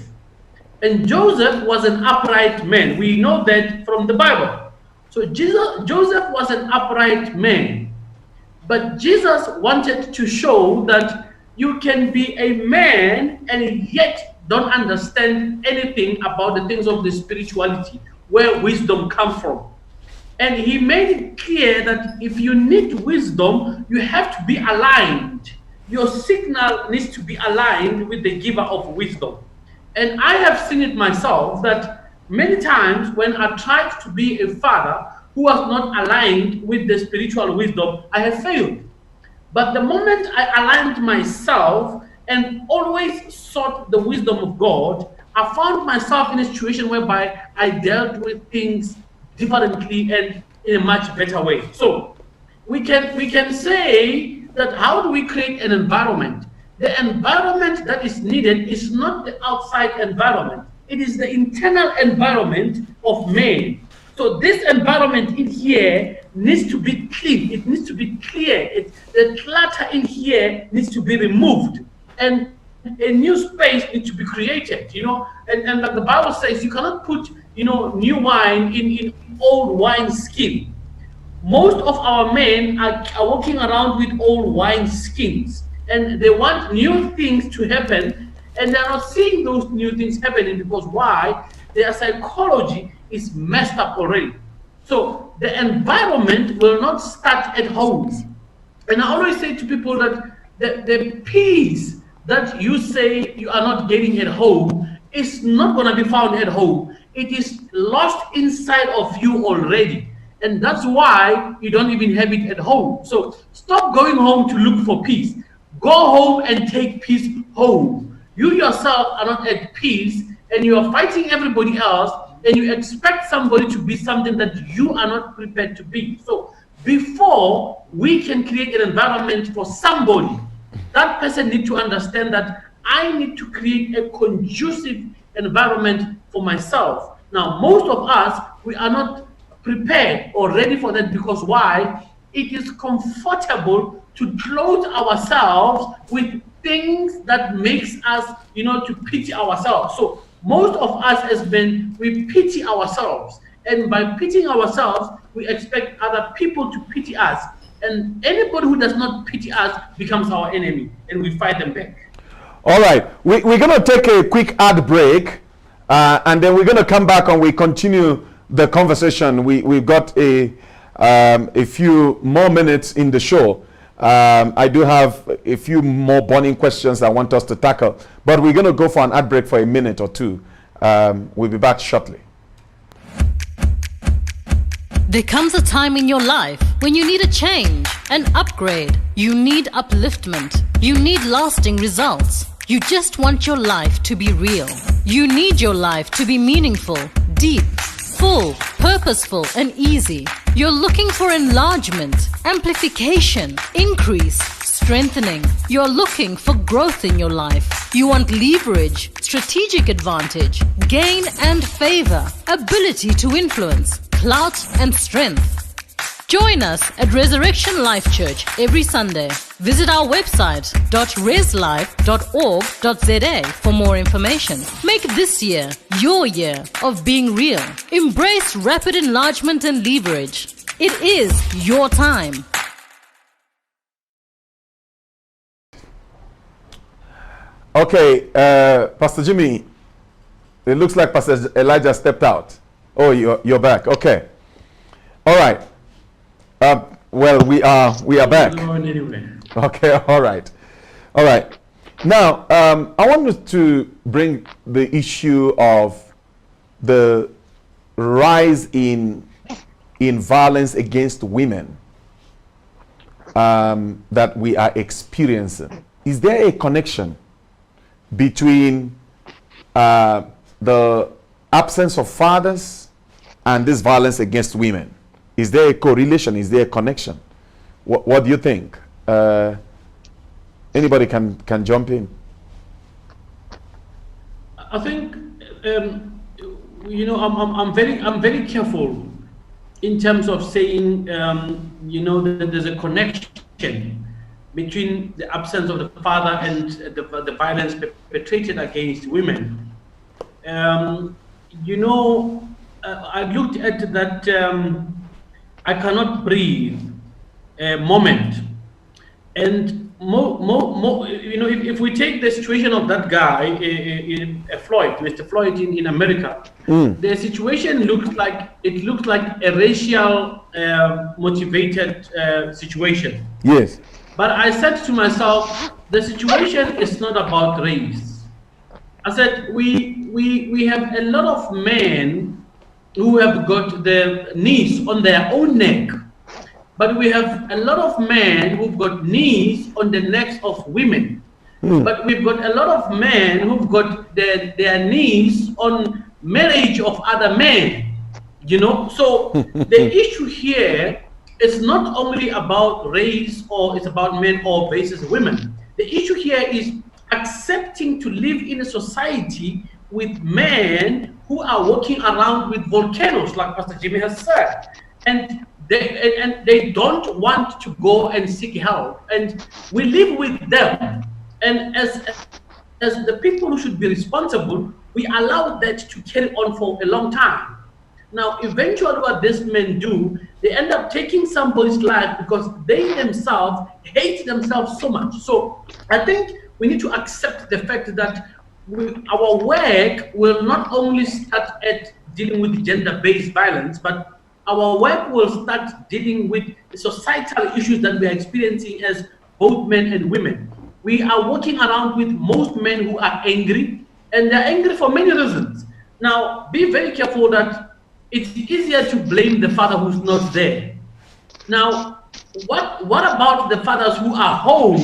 and Joseph was an upright man. We know that from the Bible. So Joseph was an upright man, but Jesus wanted to show that you can be a man and yet don't understand anything about the things of the spirituality, where wisdom comes from. And he made it clear that if you need wisdom, you have to be aligned. Your signal needs to be aligned with the giver of wisdom. And I have seen it myself that many times when I tried to be a father who was not aligned with the spiritual wisdom, I have failed. But the moment I aligned myself and always sought the wisdom of God, I found myself in a situation whereby I dealt with things differently and in a much better way. So we can say that how do we create an environment? The environment that is needed is not the outside environment. It is the internal environment of man. So this environment in here needs to be clean. It needs to be clear. The clutter in here needs to be removed. And a new space needs to be created, and like the Bible says, you cannot put, new wine in old wine skin. Most of our men are walking around with old wine skins, and they want new things to happen, and they're not seeing those new things happening because why? Their psychology is messed up already. So the environment will not start at home. And I always say to people that the peace that you say you are not getting at home is not going to be found at home. It is lost inside of you already. And that's why you don't even have it at home. So stop going home to look for peace. Go home and take peace home. You yourself are not at peace and you are fighting everybody else and you expect somebody to be something that you are not prepared to be. So before we can create an environment for somebody, that person needs to understand that I need to create a conducive environment for myself. Now, most of us, we are not prepared or ready for that because why? It is comfortable to clothe ourselves with things that makes us, to pity ourselves. So most of us as men, we pity ourselves. And by pitying ourselves, we expect other people to pity us. And anybody who does not pity us becomes our enemy, and we fight them back. All right, we're going to take a quick ad break, and then we're going to come back and we continue the conversation. We've got a few more minutes in the show. I do have a few more burning questions I want us to tackle, but we're going to go for an ad break for a minute or two. We'll be back shortly. There comes a time in your life when you need a change, an upgrade. You need upliftment. You need lasting results. You just want your life to be real. You need your life to be meaningful, deep, full, purposeful, and easy. You're looking for enlargement, amplification, increase, strengthening. You're looking for growth in your life. You want leverage, strategic advantage, gain and favor, ability to influence, clout and strength. Join us at Resurrection Life Church every Sunday. Visit our website reslife.org.za for more information. Make this year your year of being real. Embrace rapid enlargement and leverage. It is your time. Okay, Pastor Jimmy, it looks like Pastor Elijah stepped out. Oh, you're back. Okay. All right. Well, we are back. Okay. All right. Now, I wanted to bring the issue of the rise in violence against women that we are experiencing. Is there a connection between the absence of fathers and this violence against women? Is there a correlation? Is there a connection? What do you think? Anybody can jump in. I think I'm very careful in terms of saying that there's a connection between the absence of the father and the violence perpetrated against women. I looked at that I cannot breathe moment, and if we take the situation of that guy, Mr. Floyd in America, the situation looked like a racial motivated situation. Yes. But I said to myself, the situation is not about race. I said we have a lot of men who have got their knees on their own neck, But we have a lot of men who've got knees on the necks of women. But we've got a lot of men who've got their knees on marriage of other men. You know, so the issue here is not only about race or it's about men or versus women. The issue here is accepting to live in a society with men who are walking around with volcanoes, like Pastor Jimmy has said, and they don't want to go and seek help, and we live with them, and as the people who should be responsible, we allow that to carry on for a long time. Now, eventually what these men do, they end up taking somebody's life because they themselves hate themselves so much. So I think we need to accept the fact that our work will not only start at dealing with gender-based violence, but our work will start dealing with the societal issues that we are experiencing as both men and women. We are walking around with most men who are angry, and they're angry for many reasons. Now, be very careful that it's easier to blame the father who's not there. Now, what about the fathers who are home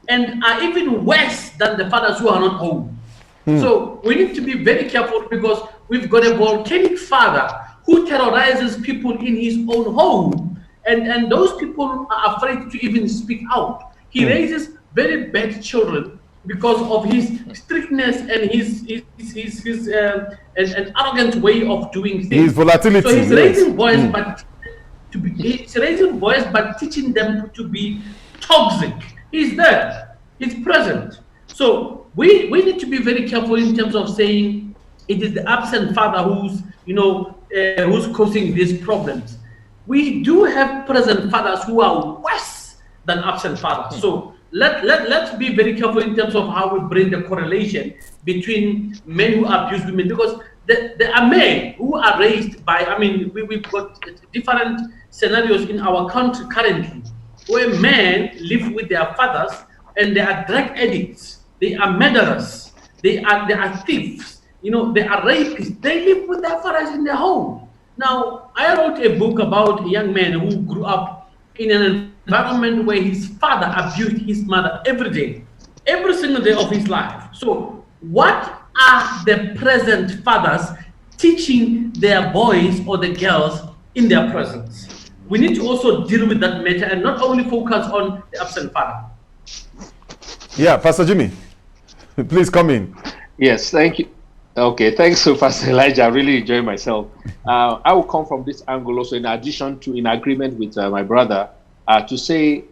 and are even worse than the fathers who are not home? So we need to be very careful because we've got a volcanic father who terrorizes people in his own home, and those people are afraid to even speak out. He raises very bad children because of his strictness and his an arrogant way of doing things. His volatility. So he's raising boys, but he's raising boys, but teaching them to be toxic. He's there. He's present. So we need to be very careful in terms of saying it is the absent father who's who's causing these problems. We do have present fathers who are worse than absent fathers. So let's be very careful in terms of how we bring the correlation between men who abuse women, because there are men who are raised by, we've got different scenarios in our country currently where men live with their fathers and they are drug addicts, they are murderers, they are thieves, they are rapists, they live with their fathers in their home. Now, I wrote a book about a young man who grew up in an environment where his father abused his mother every day, every single day of his life. So what are the present fathers teaching their boys or the girls in their presence? We need to also deal with that matter and not only focus on the absent father. Yeah, Pastor Jimmy, please come in. Yes, thank you. Okay, thanks to Pastor Elijah. I really enjoy myself. I will come from this angle also, in addition to, in agreement with my brother, to say,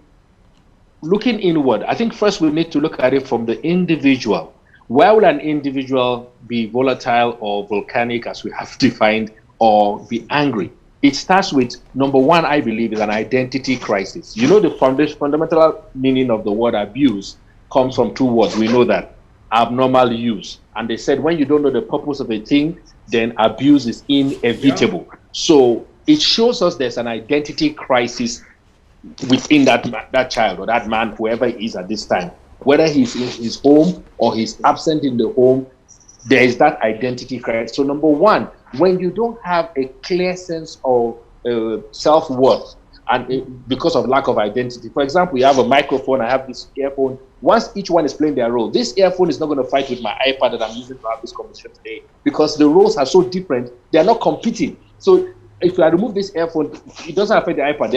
looking inward, I think first we need to look at it from the individual. Why will an individual be volatile or volcanic, as we have defined, or be angry? It starts with, number one, I believe, is an identity crisis. The fundamental meaning of the word abuse comes from two words. We know that. Abnormal use. And they said when you don't know the purpose of a thing, then abuse is inevitable. Yeah. So it shows us there's an identity crisis within that child or that man, whoever he is at this time. Whether he's in his home or he's absent in the home, there is that identity crisis. So number one, when you don't have a clear sense of self-worth, and because of lack of identity. For example, you have a microphone, I have this earphone. Once each one is playing their role, this earphone is not going to fight with my iPad that I'm using to have this conversation today, because the roles are so different, they are not competing. So if I remove this earphone, it doesn't affect the iPad,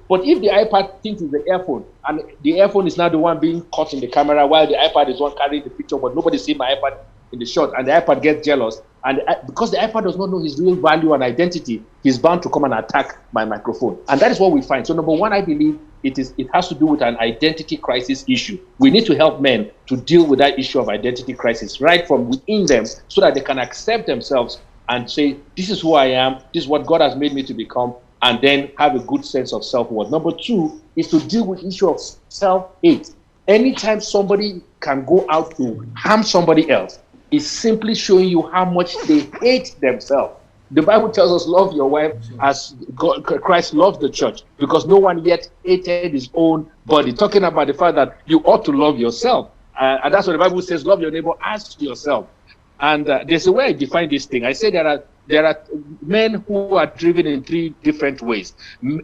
but if the iPad thinks it's the earphone, and the earphone is now the one being caught in the camera, while the iPad is one carrying the picture, but nobody's seeing my iPad in the shot, and the iPad gets jealous, and because the iPad does not know his real value and identity, he's bound to come and attack my microphone. And that is what we find. So number one, I believe it has to do with an identity crisis issue. We need to help men to deal with that issue of identity crisis right from within them, so that they can accept themselves and say, this is who I am, this is what God has made me to become, and then have a good sense of self-worth. Number two is to deal with the issue of self-hate. Anytime somebody can go out to harm somebody else, is simply showing you how much they hate themselves. The Bible tells us, love your wife as Christ loved the church, because no one yet hated his own body. Talking about the fact that you ought to love yourself. And that's what the Bible says, love your neighbor as yourself. And there's a way I define this thing. I say there there are men who are driven in three different ways.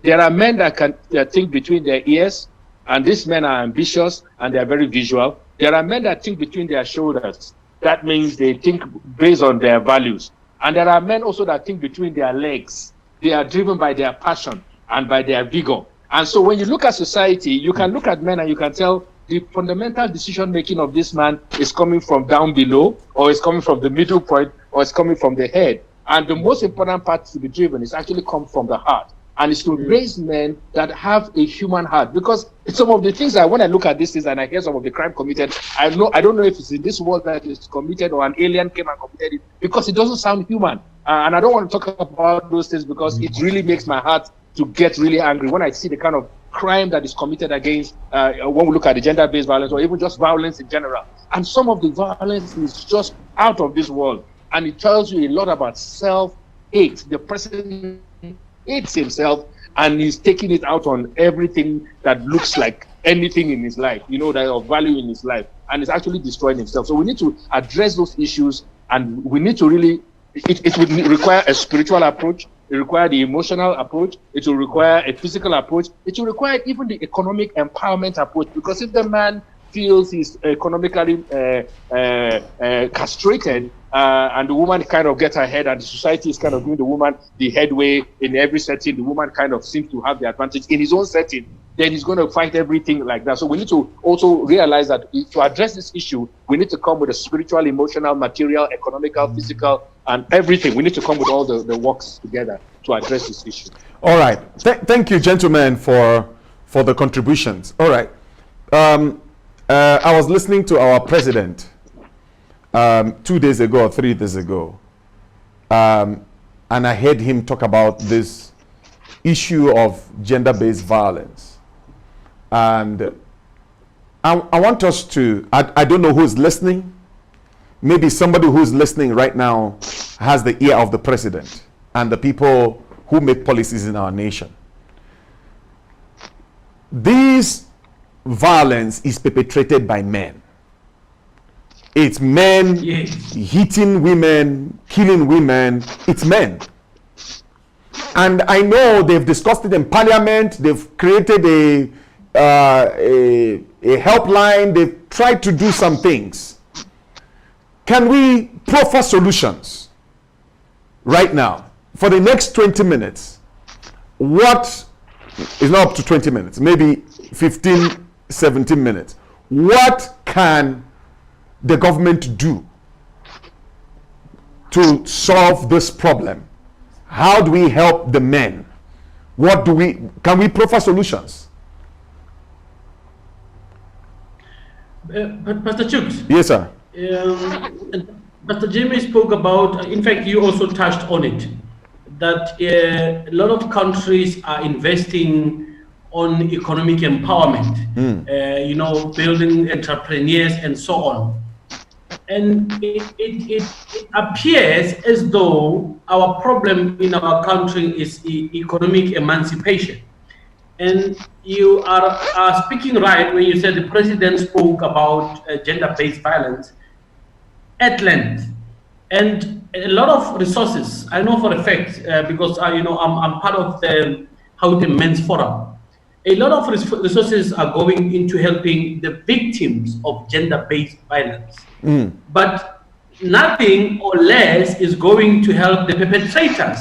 There are men that can think between their ears, and these men are ambitious and they are very visual. There are men that think between their shoulders. That means they think based on their values. And there are men also that think between their legs. They are driven by their passion and by their vigor. And so when you look at society, you can look at men and you can tell the fundamental decision making of this man is coming from down below, or it's coming from the middle point, or it's coming from the head. And the most important part to be driven is actually come from the heart. And it's to raise men that have a human heart. Because some of the things when I look at this and I hear some of the crime committed, I don't know if it's in this world that it's committed or an alien came and committed it, because it doesn't sound human. And I don't want to talk about those things because it really makes my heart to get really angry when I see the kind of crime that is committed against, when we look at the gender-based violence or even just violence in general. And some of the violence is just out of this world. And it tells you a lot about self-hate. The person hates himself and he's taking it out on everything that looks like anything in his life, that of value in his life. And it's actually destroying himself. So we need to address those issues, and we need to really, it would require a spiritual approach. It requires the emotional approach. It will require a physical approach. It will require even the economic empowerment approach. Because if the man feels he's economically castrated, and the woman kind of gets ahead, and the society is kind of giving the woman the headway in every setting, the woman kind of seems to have the advantage in his own setting, then he's going to fight everything like that. So we need to also realize that to address this issue, we need to come with a spiritual, emotional, material, economical, physical, and everything. We need to come with all the works together to address this issue. All right. Thank you, gentlemen, for the contributions. All right. I was listening to our president 2 days ago or 3 days ago, and I heard him talk about this issue of gender-based violence. And I want us to, I don't know who's listening. Maybe somebody who's listening right now has the ear of the president and the people who make policies in our nation. This violence is perpetrated by men. It's men hitting women, killing women. It's men. And I know they've discussed it in parliament. They've created a helpline. They've tried to do some things. Can we proffer solutions right now for the next 20 minutes? What is not up to 20 minutes, maybe 15, 17 minutes. What can the government do to solve this problem? How do we help the men? Can we proffer solutions? But Pastor Chuks. Yes, sir. Pastor Jimmy spoke about, in fact, you also touched on it, that a lot of countries are investing on economic empowerment, building entrepreneurs and so on. And it appears as though our problem in our country is economic emancipation. And you are speaking right when you said the president spoke about gender-based violence at length. And a lot of resources, I know for a fact, because I'm part of the Gauteng Men's Forum. A lot of resources are going into helping the victims of gender-based violence. But nothing or less is going to help the perpetrators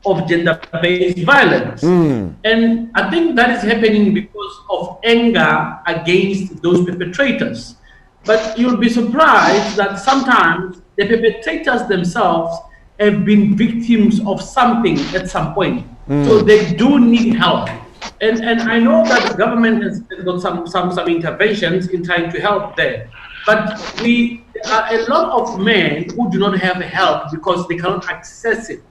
of gender-based violence. And I think that is happening because of anger against those perpetrators. But you'll be surprised that sometimes the perpetrators themselves have been victims of something at some point. So they do need help. And I know that the government has got some interventions in trying to help there. But there are a lot of men who do not have help because they cannot access it.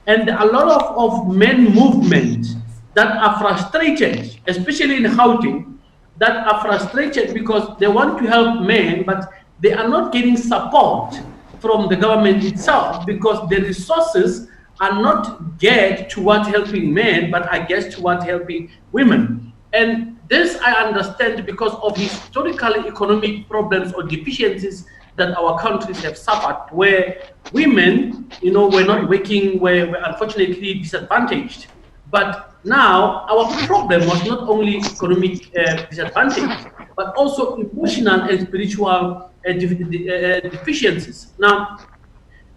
And a lot of men movement that are frustrated, especially in Gauteng, that are frustrated because they want to help men, but they are not getting support from the government itself because the resources are not geared toward helping men, but I guess toward helping women. And this I understand because of historical economic problems or deficiencies that our countries have suffered, where women, were not working, were unfortunately disadvantaged. But now our problem was not only economic disadvantage, but also emotional and spiritual deficiencies. Now,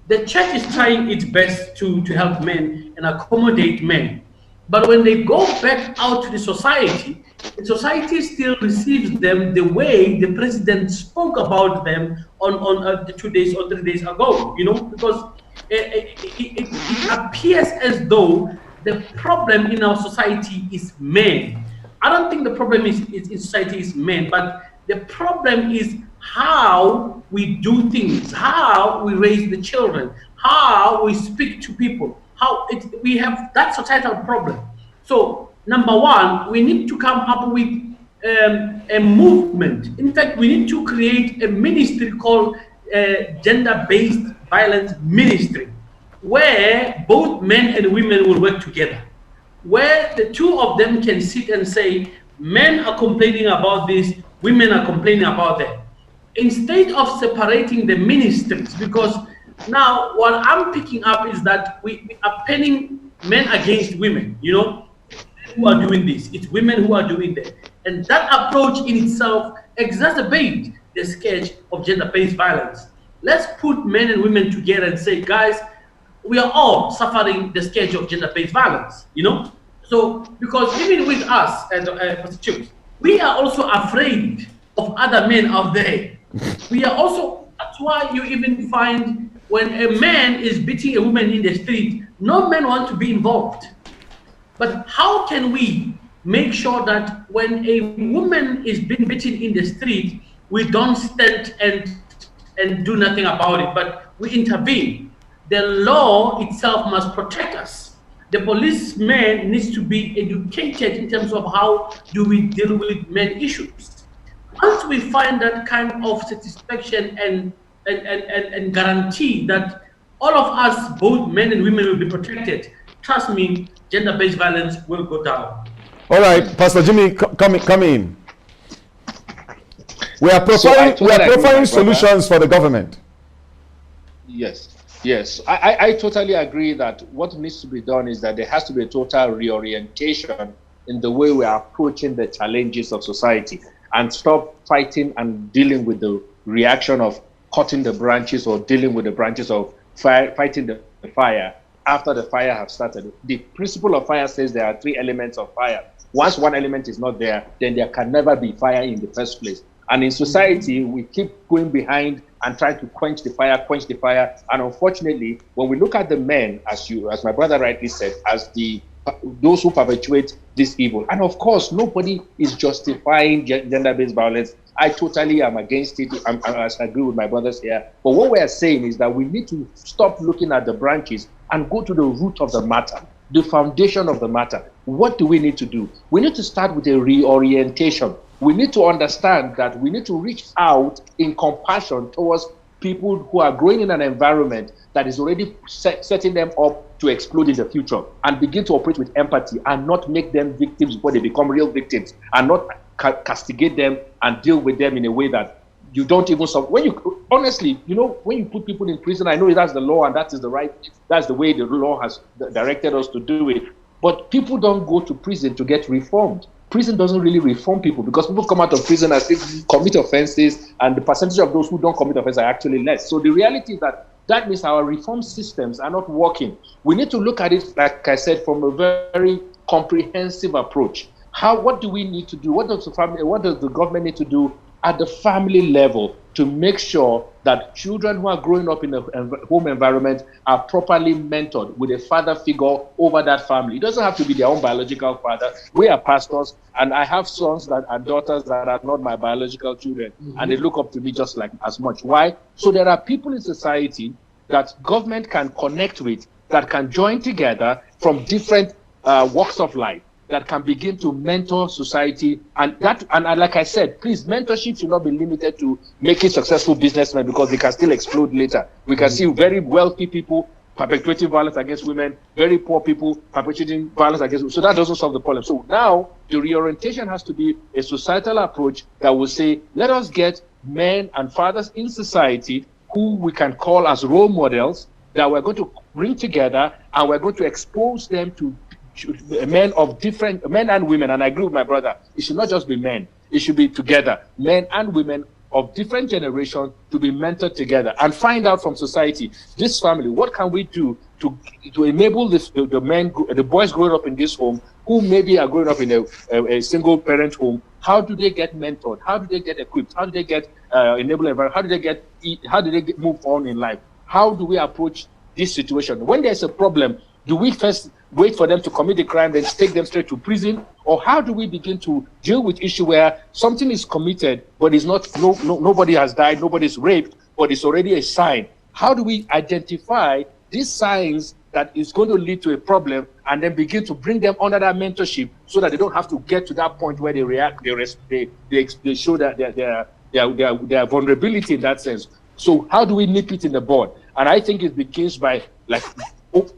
the church is trying its best to help men and accommodate men. But when they go back out to the society still receives them the way the president spoke about them on 2 days or 3 days ago, because it appears as though the problem in our society is men. I don't think the problem in society is men, but the problem is how we do things, how we raise the children, how we speak to people, we have that societal problem. So, number one, we need to come up with a movement. In fact, we need to create a ministry called Gender-Based Violence Ministry, where both men and women will work together, where the two of them can sit and say, men are complaining about this, women are complaining about that. Instead of separating the ministries, because now what I'm picking up is that we are penning men against women, who are doing this. It's women who are doing that. And that approach in itself exacerbates the scourge of gender-based violence. Let's put men and women together and say, guys, we are all suffering the scourge of gender-based violence, So, because even with us, Pastor Chuks, we are also afraid of other men out there. That's why you even find when a man is beating a woman in the street, no men want to be involved. But how can we make sure that when a woman is being beaten in the street, we don't stand and do nothing about it, but we intervene? The law itself must protect us. The policeman needs to be educated in terms of how do we deal with men issues. Once we find that kind of satisfaction and guarantee that all of us, both men and women, will be protected, trust me, gender-based violence will go down. All right, Pastor Jimmy, come in. We are providing solutions for the government. Yes. I totally agree that what needs to be done is that there has to be a total reorientation in the way we are approaching the challenges of society, and stop fighting and dealing with the reaction of cutting the branches or dealing with the branches of fighting the fire after the fire has started. The principle of fire says there are 3 elements of fire. Once one element is not there, then there can never be fire in the first place. And in society, we keep going behind and trying to quench the fire. And unfortunately, when we look at the men, as my brother rightly said, as those who perpetuate this evil. And of course, nobody is justifying gender-based violence. I totally am against it. I agree with my brothers here. But what we are saying is that we need to stop looking at the branches and go to the root of the matter, the foundation of the matter. What do we need to do? We need to start with a reorientation. We need to understand that we need to reach out in compassion towards people who are growing in an environment that is already setting them up to explode in the future, and begin to operate with empathy and not make them victims before they become real victims, and not castigate them and deal with them in a way that you don't even solve. When you honestly, when you put people in prison, I know that's the law and that's the way the law has directed us to do it. But people don't go to prison to get reformed. Prison doesn't really reform people, because people come out of prison and still commit offenses, and the percentage of those who don't commit offenses are actually less. So the reality is that means our reform systems are not working. We need to look at it, like I said, from a very comprehensive approach. What do we need to do? What does the government need to do at the family level to make sure that children who are growing up in a home environment are properly mentored with a father figure over that family? It doesn't have to be their own biological father. We are pastors, and I have sons and daughters that are not my biological children, and they look up to me just like as much. Why? So there are people in society that government can connect with, that can join together from different walks of life, that can begin to mentor society. And like I said, please, mentorship should not be limited to making successful businessmen, because they can still explode later. We can see very wealthy people perpetuating violence against women, very poor people perpetuating violence against women. So that doesn't solve the problem. So now the reorientation has to be a societal approach that will say, let us get men and fathers in society who we can call as role models that we're going to bring together, and we're going to expose them to men of different men and women. And I agree with my brother, it should not just be men, it should be together, men and women of different generations, to be mentored together and find out from society, this family, what can we do to enable the boys growing up in this home who maybe are growing up in a single parent home. How do they get mentored? How do they get equipped? How do they get enabled environment? How do they move on in life? How do we approach this situation? When there's a problem, do we first wait for them to commit a crime, then take them straight to prison? Or how do we begin to deal with issue where something is committed, but it's not, nobody has died, nobody's raped, but it's already a sign? How do we identify these signs that is going to lead to a problem, and then begin to bring them under that mentorship so that they don't have to get to that point where they react, they show that their vulnerability in that sense. So how do we nip it in the bud? And I think it begins by like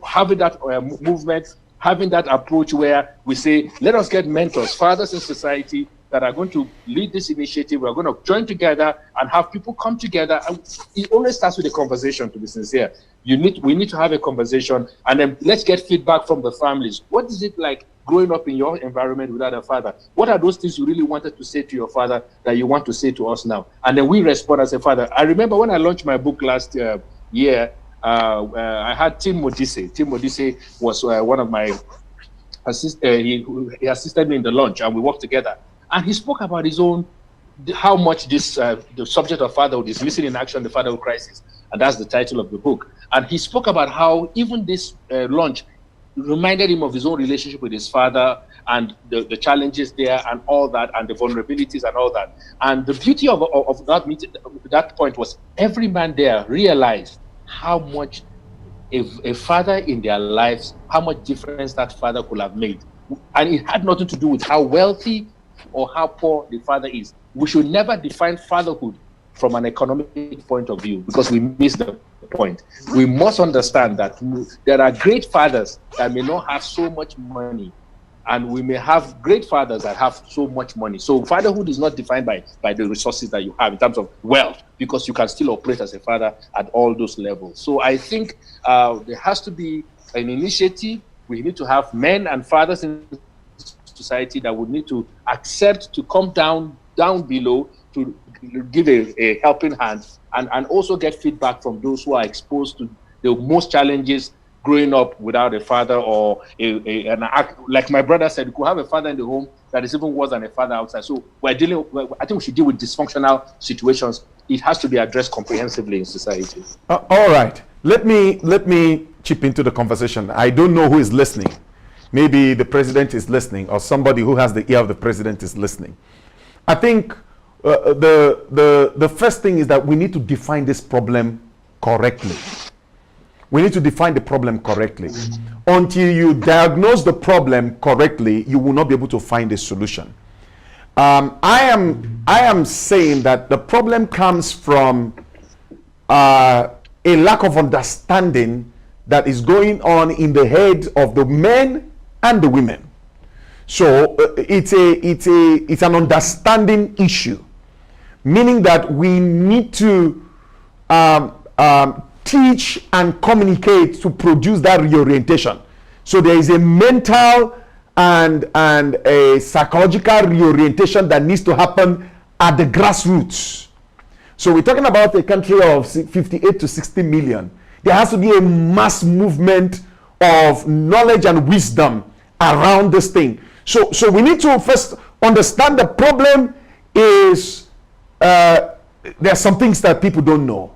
having that movement, having that approach where we say, let us get mentors, fathers in society that are going to lead this initiative. We're going to join together and have people come together. And it always starts with a conversation, to be sincere. We need to have a conversation, and then let's get feedback from the families. What is it like growing up in your environment without a father? What are those things you really wanted to say to your father that you want to say to us now? And then we respond as a father. I remember when I launched my book last year, I had Tim Modise. Tim Modise was one of my he assisted me in the launch, and we worked together. And he spoke about his own, how much this the subject of fatherhood is missing in action, the fatherhood crisis, and that's the title of the book. And he spoke about how even this launch reminded him of his own relationship with his father and the challenges there and all that, and the vulnerabilities and all that. And the beauty of that meeting, that point, was every man there realized how much a father in their lives, how much difference that father could have made. And it had nothing to do with how wealthy or how poor the father is. We should never define fatherhood from an economic point of view, because we miss the point. We must understand that there are great fathers that may not have so much money, and we may have great fathers that have so much money. So fatherhood is not defined by the resources that you have in terms of wealth, because you can still operate as a father at all those levels. So I think there has to be an initiative. We need to have men and fathers in society that would need to accept to come down below to give a helping hand, and also get feedback from those who are exposed to the most challenges growing up without a father, or like my brother said, you could have a father in the home that is even worse than a father outside. So I think we should deal with dysfunctional situations. It has to be addressed comprehensively in society. All right, let me chip into the conversation. I don't know who is listening. Maybe the president is listening, or somebody who has the ear of the president is listening. I think the first thing is that we need to define this problem correctly. We need to define the problem correctly. Until you diagnose the problem correctly, you will not be able to find a solution. I am saying that the problem comes from a lack of understanding that is going on in the head of the men and the women. So it's an understanding issue, meaning that we need to teach and communicate to produce that reorientation. So there is a mental and a psychological reorientation that needs to happen at the grassroots. So we're talking about a country of 58 to 60 million. There has to be a mass movement of knowledge and wisdom around this thing. So we need to first understand the problem is there are some things that people don't know.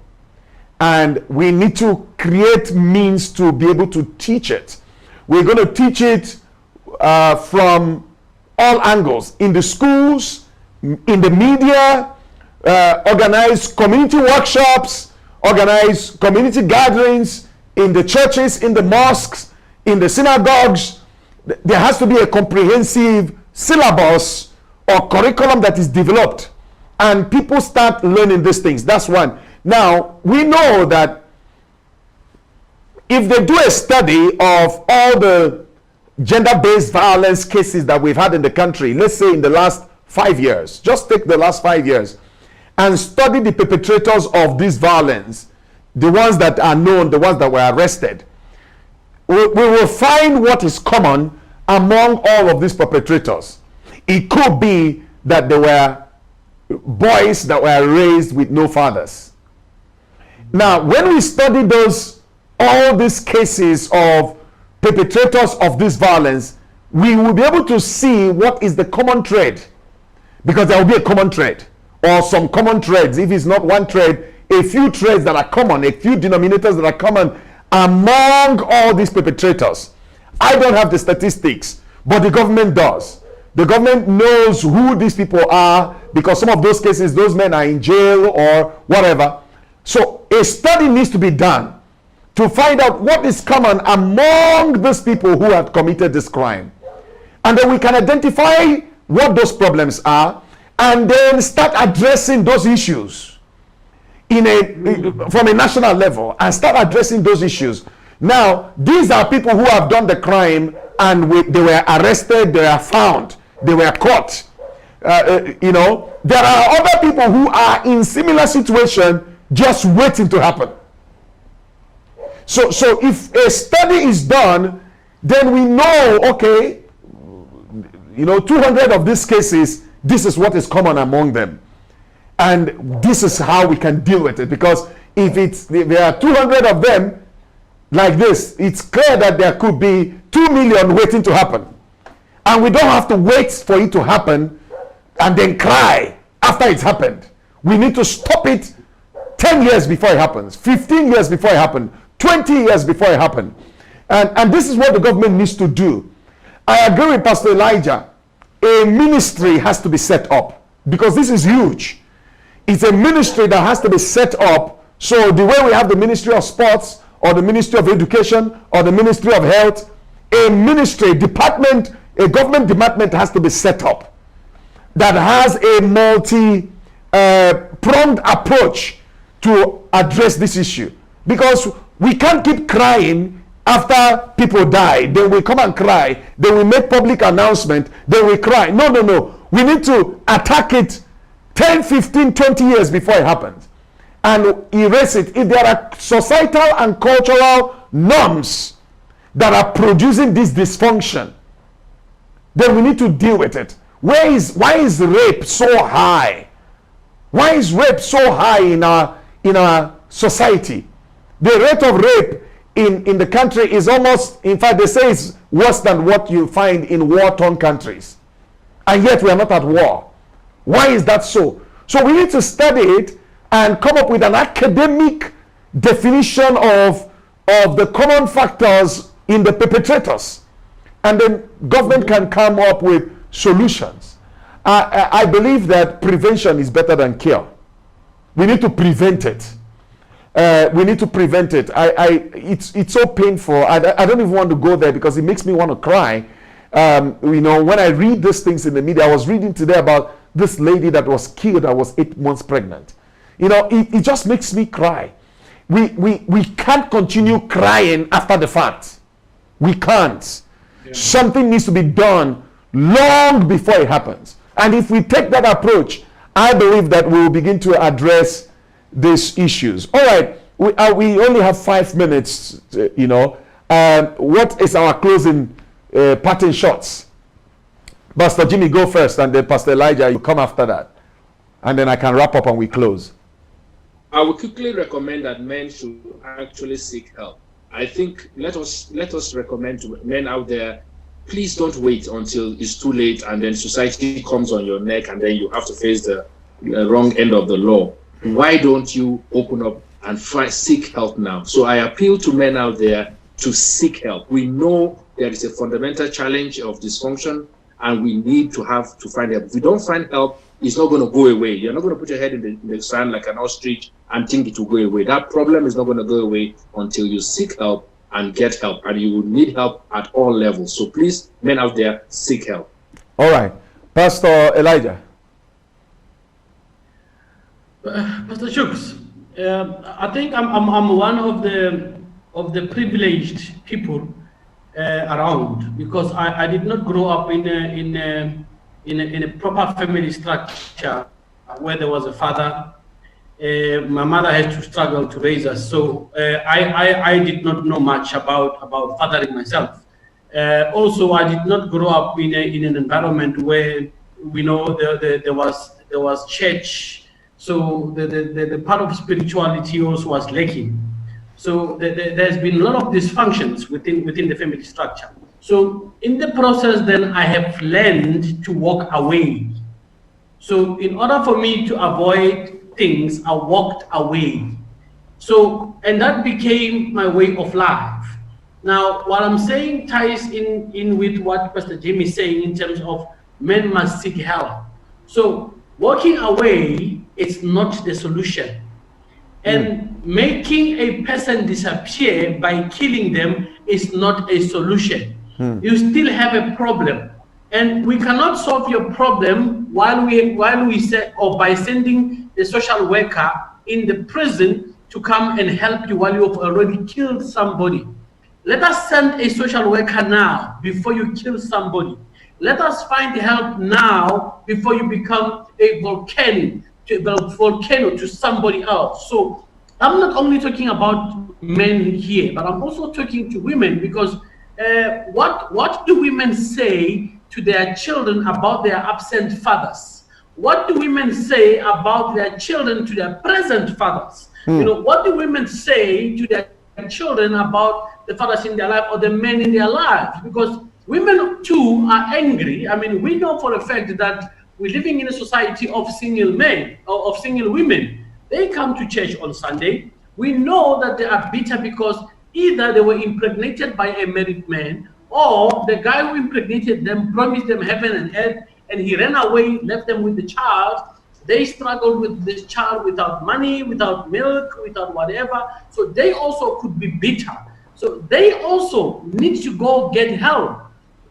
And we need to create means to be able to teach it. We're going to teach it from all angles, in the schools, in the media, organize community workshops, organize community gatherings in the churches, in the mosques, in the synagogues. There has to be a comprehensive syllabus or curriculum that is developed, and people start learning these things. That's one. Now, we know that if they do a study of all the gender-based violence cases that we've had in the country, let's say in the last 5 years, just take the last 5 years, and study the perpetrators of this violence, the ones that are known, the ones that were arrested, we will find what is common among all of these perpetrators. It could be that they were boys that were raised with no fathers. Now, when we study all these cases of perpetrators of this violence, we will be able to see what is the common thread, because there will be a common thread or some common threads. If it's not one thread, a few threads that are common, a few denominators that are common among all these perpetrators. I don't have the statistics, but the government does. The government knows who these people are, because some of those cases, those men are in jail or whatever. So a study needs to be done to find out what is common among those people who have committed this crime. And then we can identify what those problems are, and then start addressing those issues from a national level, and start addressing those issues. Now, these are people who have done the crime, and they were arrested, they were found, they were caught. You know, there are other people who are in similar situation, just waiting to happen. So if a study is done, then we know, okay, you know, 200 of these cases, this is what is common among them, and this is how we can deal with it. Because if there are 200 of them like this, it's clear that there could be 2 million waiting to happen, and we don't have to wait for it to happen and then cry after it's happened. We need to stop it 10 years before it happens, 15 years before it happened, 20 years before it happened. And this is what the government needs to do. I agree with Pastor Elijah. A ministry has to be set up, because this is huge. It's a ministry that has to be set up. So the way we have the Ministry of Sports, or the Ministry of Education, or the Ministry of Health, a ministry, department, a government department has to be set up that has a multi-pronged approach to address this issue. Because we can't keep crying after people die, then we come and cry, then we make public announcement, then we cry. No. We need to attack it 10, 15, 20 years before it happens, and erase it. If there are societal and cultural norms that are producing this dysfunction, then we need to deal with it. Why is rape so high? Why is rape so high in our society? The rate of rape in the country is almost, in fact, they say it's worse than what you find in war-torn countries. And yet we are not at war. Why is that so? So we need to study it and come up with an academic definition of the common factors in the perpetrators. And then government can come up with solutions. I believe that prevention is better than cure. We need to prevent it. We need to prevent it. It's so painful. I don't even want to go there, because it makes me want to cry. You know, when I read these things in the media, I was reading today about this lady that was killed that was 8 months pregnant. You know, it just makes me cry. We can't continue crying after the fact. We can't. Yeah. Something needs to be done long before it happens. And if we take that approach, I believe that we will begin to address these issues. All right, we only have 5 minutes. You know, what is our closing parting shots? Pastor Jimmy, go first, and then Pastor Elijah, you come after that, and then I can wrap up and we close. I would quickly recommend that men should actually seek help. I think let us recommend to men out there, please don't wait until it's too late and then society comes on your neck and then you have to face the wrong end of the law. Why don't you open up and seek help now? So I appeal to men out there to seek help. We know there is a fundamental challenge of dysfunction, and we need to find help. If we don't find help, it's not going to go away. You're not going to put your head in the sand like an ostrich and think it will go away. That problem is not going to go away until you seek help and get help, and you will need help at all levels. So please, men out there, seek help. All right, Pastor Elijah. Pastor Chuks, I think I'm one of the privileged people around, because I did not grow up in a proper family structure. where there was a father. My mother had to struggle to raise us, so I did not know much about fathering myself. Also, I did not grow up in an environment where we know there was church, so the part of spirituality also was lacking. So there's been a lot of dysfunctions within the family structure. So in the process, then I have learned to walk away. So in order for me to avoid things, I walked away. So, and that became my way of life. Now, what I'm saying ties in with what Pastor Jimmy is saying in terms of men must seek help. So walking away is not the solution. And making a person disappear by killing them is not a solution. You still have a problem. And we cannot solve your problem while we say, or by sending the social worker in the prison to come and help you while you've already killed somebody. Let us send a social worker now before you kill somebody. Let us find help now before you become a volcano to somebody else. So I'm not only talking about men here, but I'm also talking to women, because what do women say to their children about their absent fathers? What do women say about their children to their present fathers? You know, what do women say to their children about the fathers in their life or the men in their lives? Because women too are angry. I mean, we know for a fact that we're living in a society of single men or of single women. They come to church on Sunday. We know that they are bitter because either they were impregnated by a married man, or the guy who impregnated them promised them heaven and earth, and he ran away, left them with the child. They struggled with this child without money, without milk, without whatever. So they also could be bitter. So they also need to go get help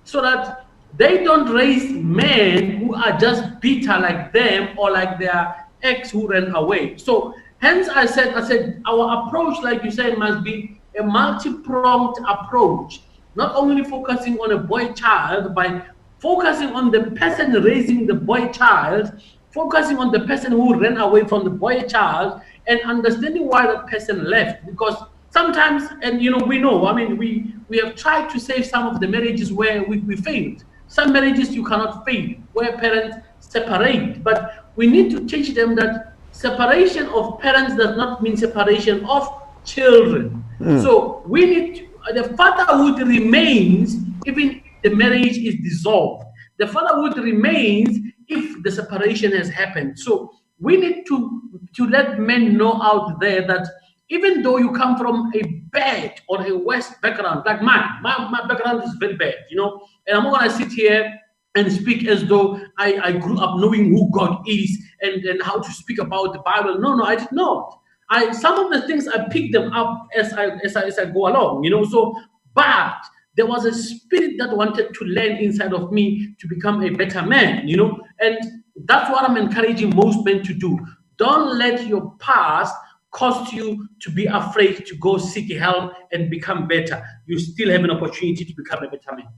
so that they don't raise men who are just bitter like them or like their ex who ran away. So hence I said our approach, like you said, must be a multi-pronged approach, not only focusing on a boy child, but focusing on the person raising the boy child, focusing on the person who ran away from the boy child, and understanding why that person left. Because sometimes, and you know, we know, I mean, we have tried to save some of the marriages where we failed. Some marriages you cannot fail, where parents separate, but we need to teach them that separation of parents does not mean separation of children. So we need the fatherhood remains even if the marriage is dissolved. The fatherhood remains if the separation has happened. So we need to let men know out there that even though you come from a bad or a worse background, like mine, my background is very bad, you know, and I'm not gonna sit here and speak as though I grew up knowing who God is and how to speak about the Bible. No, I did not. Some of the things I picked them up as I go along, you know. So, but there was a spirit that wanted to land inside of me to become a better man, you know, and that's what I'm encouraging most men to do. Don't let your past cause you to be afraid to go seek help and become better. You still have an opportunity to become a better man.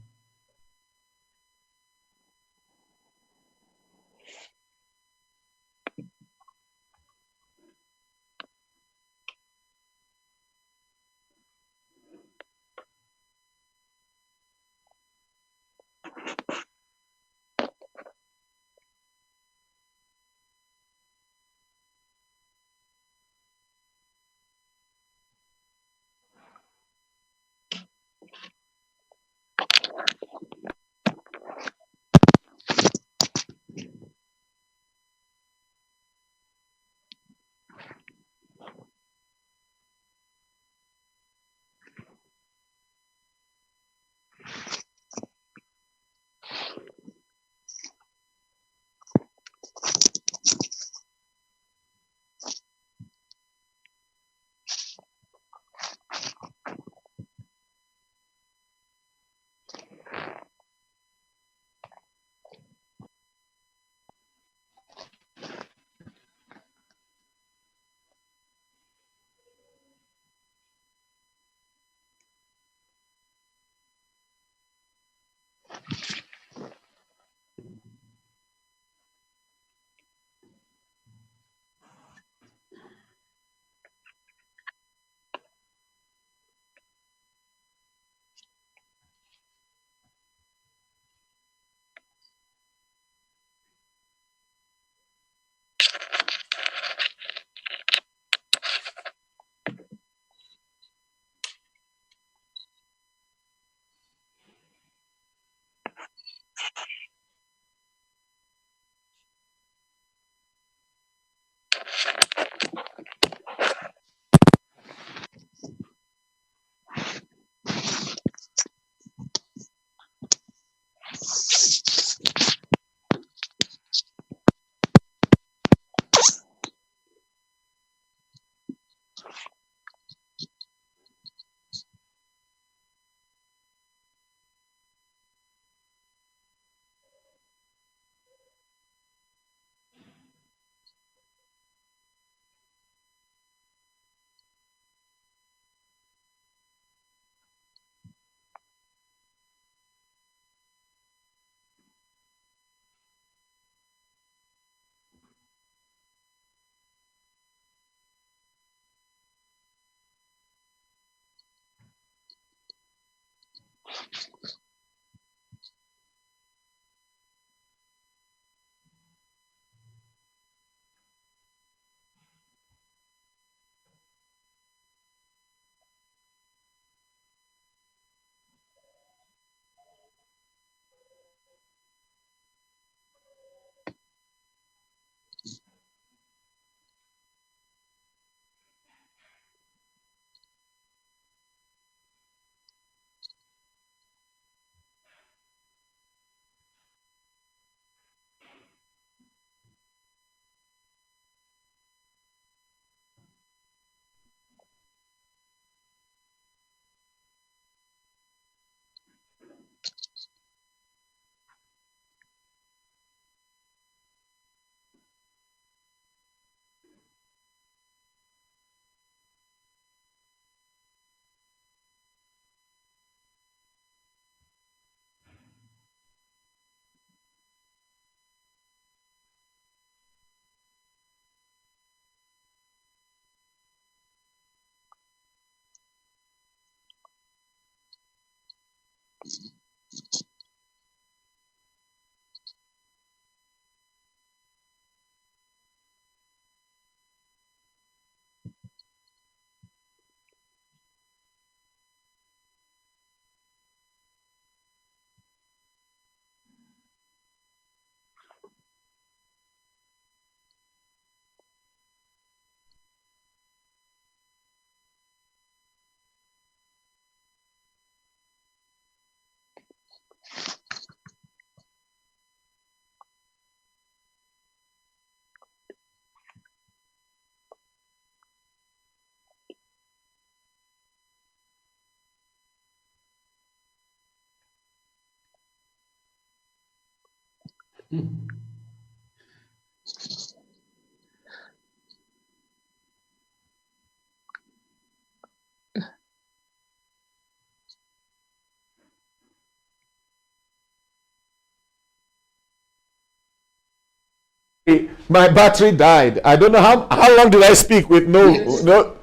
My battery died. I don't know how long did I speak with no.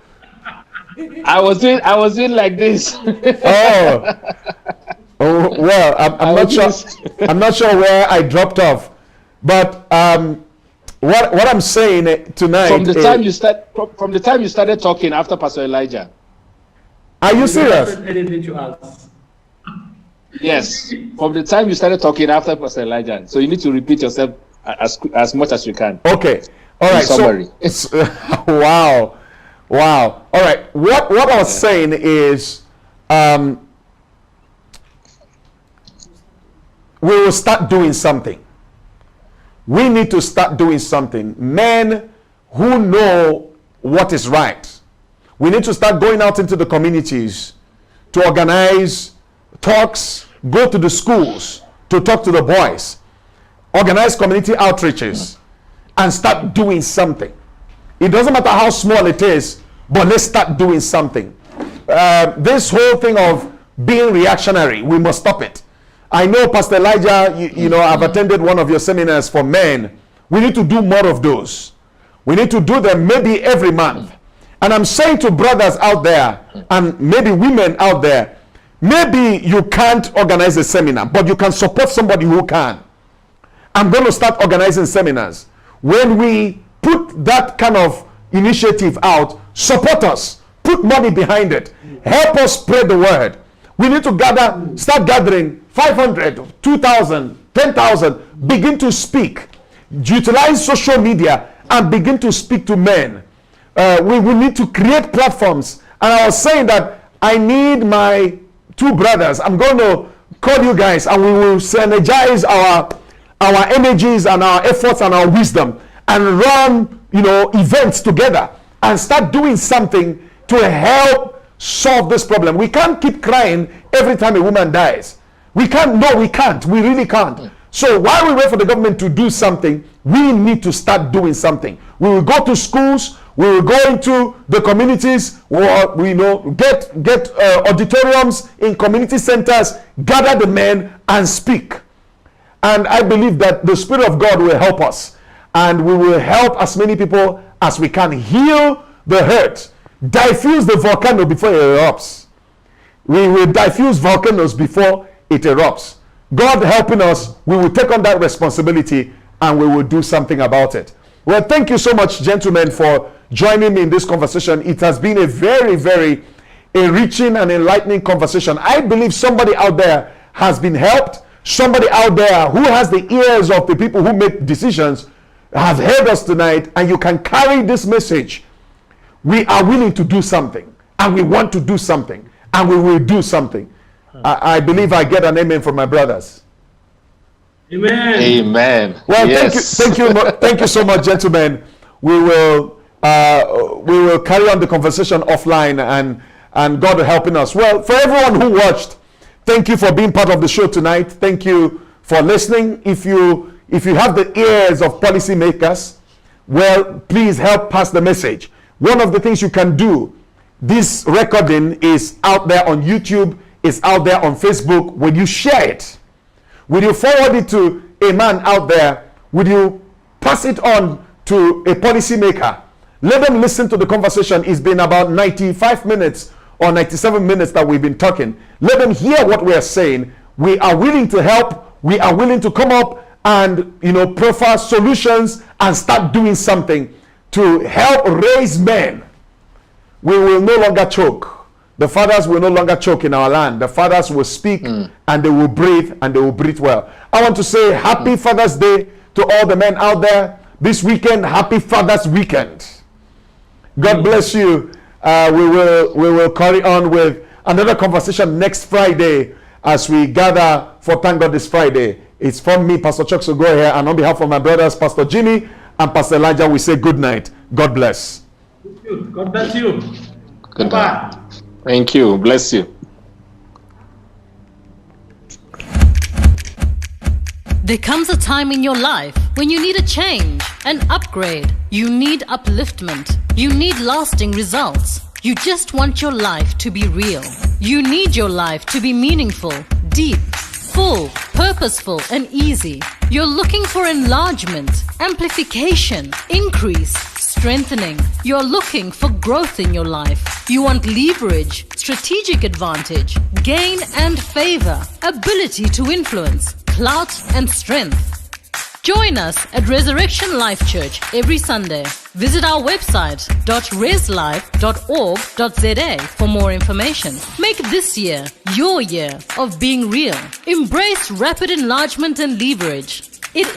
I was doing like this. Oh well, I'm not sure. I'm not sure where I dropped off, but what I'm saying tonight. From the time you started talking after Pastor Elijah. Are you serious? Anything to us? Yes, from the time you started talking after Pastor Elijah. So you need to repeat yourself as much as you can. Okay. All right. Summary. So it's wow. All right. What I was saying is, we will start doing something. We need to start doing something. Men who know what is right. We need to start going out into the communities to organize talks, go to the schools to talk to the boys, organize community outreaches, and start doing something. It doesn't matter how small it is, but let's start doing something. This whole thing of being reactionary, we must stop it. I know, Pastor Elijah, you know, I've attended one of your seminars for men. We need to do more of those. We need to do them maybe every month. And I'm saying to brothers out there, and maybe women out there, maybe you can't organize a seminar, but you can support somebody who can. I'm going to start organizing seminars. When we put that kind of initiative out, support us, put money behind it, help us spread the word. We need to start gathering 500, 2,000, 10,000, begin to speak, utilize social media and begin to speak to men. We need to create platforms. And I was saying that I need my two brothers. I'm going to call you guys and we will synergize our energies and our efforts and our wisdom and run, you know, events together and start doing something to help solve this problem. We can't keep crying every time a woman dies. We can't. No, we can't. We really can't. So while we wait for the government to do something, we need to start doing something. We will go to schools. We will go into the communities, or we get auditoriums in community centers, gather the men and speak. And I believe that the Spirit of God will help us, and we will help as many people as we can, heal the hurt, diffuse the volcano before it erupts. We will diffuse volcanoes before it erupts. God helping us, we will take on that responsibility and we will do something about it. Well, thank you so much, gentlemen, for joining me in this conversation. It has been a very, very enriching and enlightening conversation. I believe somebody out there has been helped. Somebody out there who has the ears of the people who make decisions have heard us tonight, and you can carry this message. We are willing to do something, and we want to do something, and we will do something. I believe I get an amen from my brothers. Amen. Amen. Well, yes. thank you so much, gentlemen. We will carry on the conversation offline, and God helping us. Well, for everyone who watched, thank you for being part of the show tonight. Thank you for listening. If you have the ears of policymakers, well, please help pass the message. One of the things you can do, this recording is out there on YouTube, is out there on Facebook. Will you share it? Will you forward it to a man out there? Will you pass it on to a policymaker? Let them listen to the conversation. It's been about 95 minutes or 97 minutes that we've been talking. Let them hear what we are saying. We are willing to help. We are willing to come up and proffer solutions and start doing something to help raise men. We will no longer choke. The fathers will no longer choke in our land. The fathers will speak and they will breathe, and they will breathe well. I want to say happy Father's Day to all the men out there. This weekend, happy Father's Weekend. God bless you. We will carry on with another conversation next Friday as we gather for Thank God This Friday. It's from me, Pastor Chuck Sogo here, and on behalf of my brothers, Pastor Jimmy and Pastor Elijah, we say good night. God bless. God bless you. Goodbye. Thank you. Bless you. There comes a time in your life when you need a change, an upgrade. You need upliftment. You need lasting results. You just want your life to be real. You need your life to be meaningful, deep, full, purposeful, and easy. You're looking for enlargement, amplification, increase, strengthening. You're looking for growth in your life. You want leverage, strategic advantage, gain and favor, ability to influence, clout and strength. Join us at Resurrection Life Church every Sunday. Visit our website reslife.org.za for more information. Make this year your year of being real. Embrace rapid enlargement and leverage.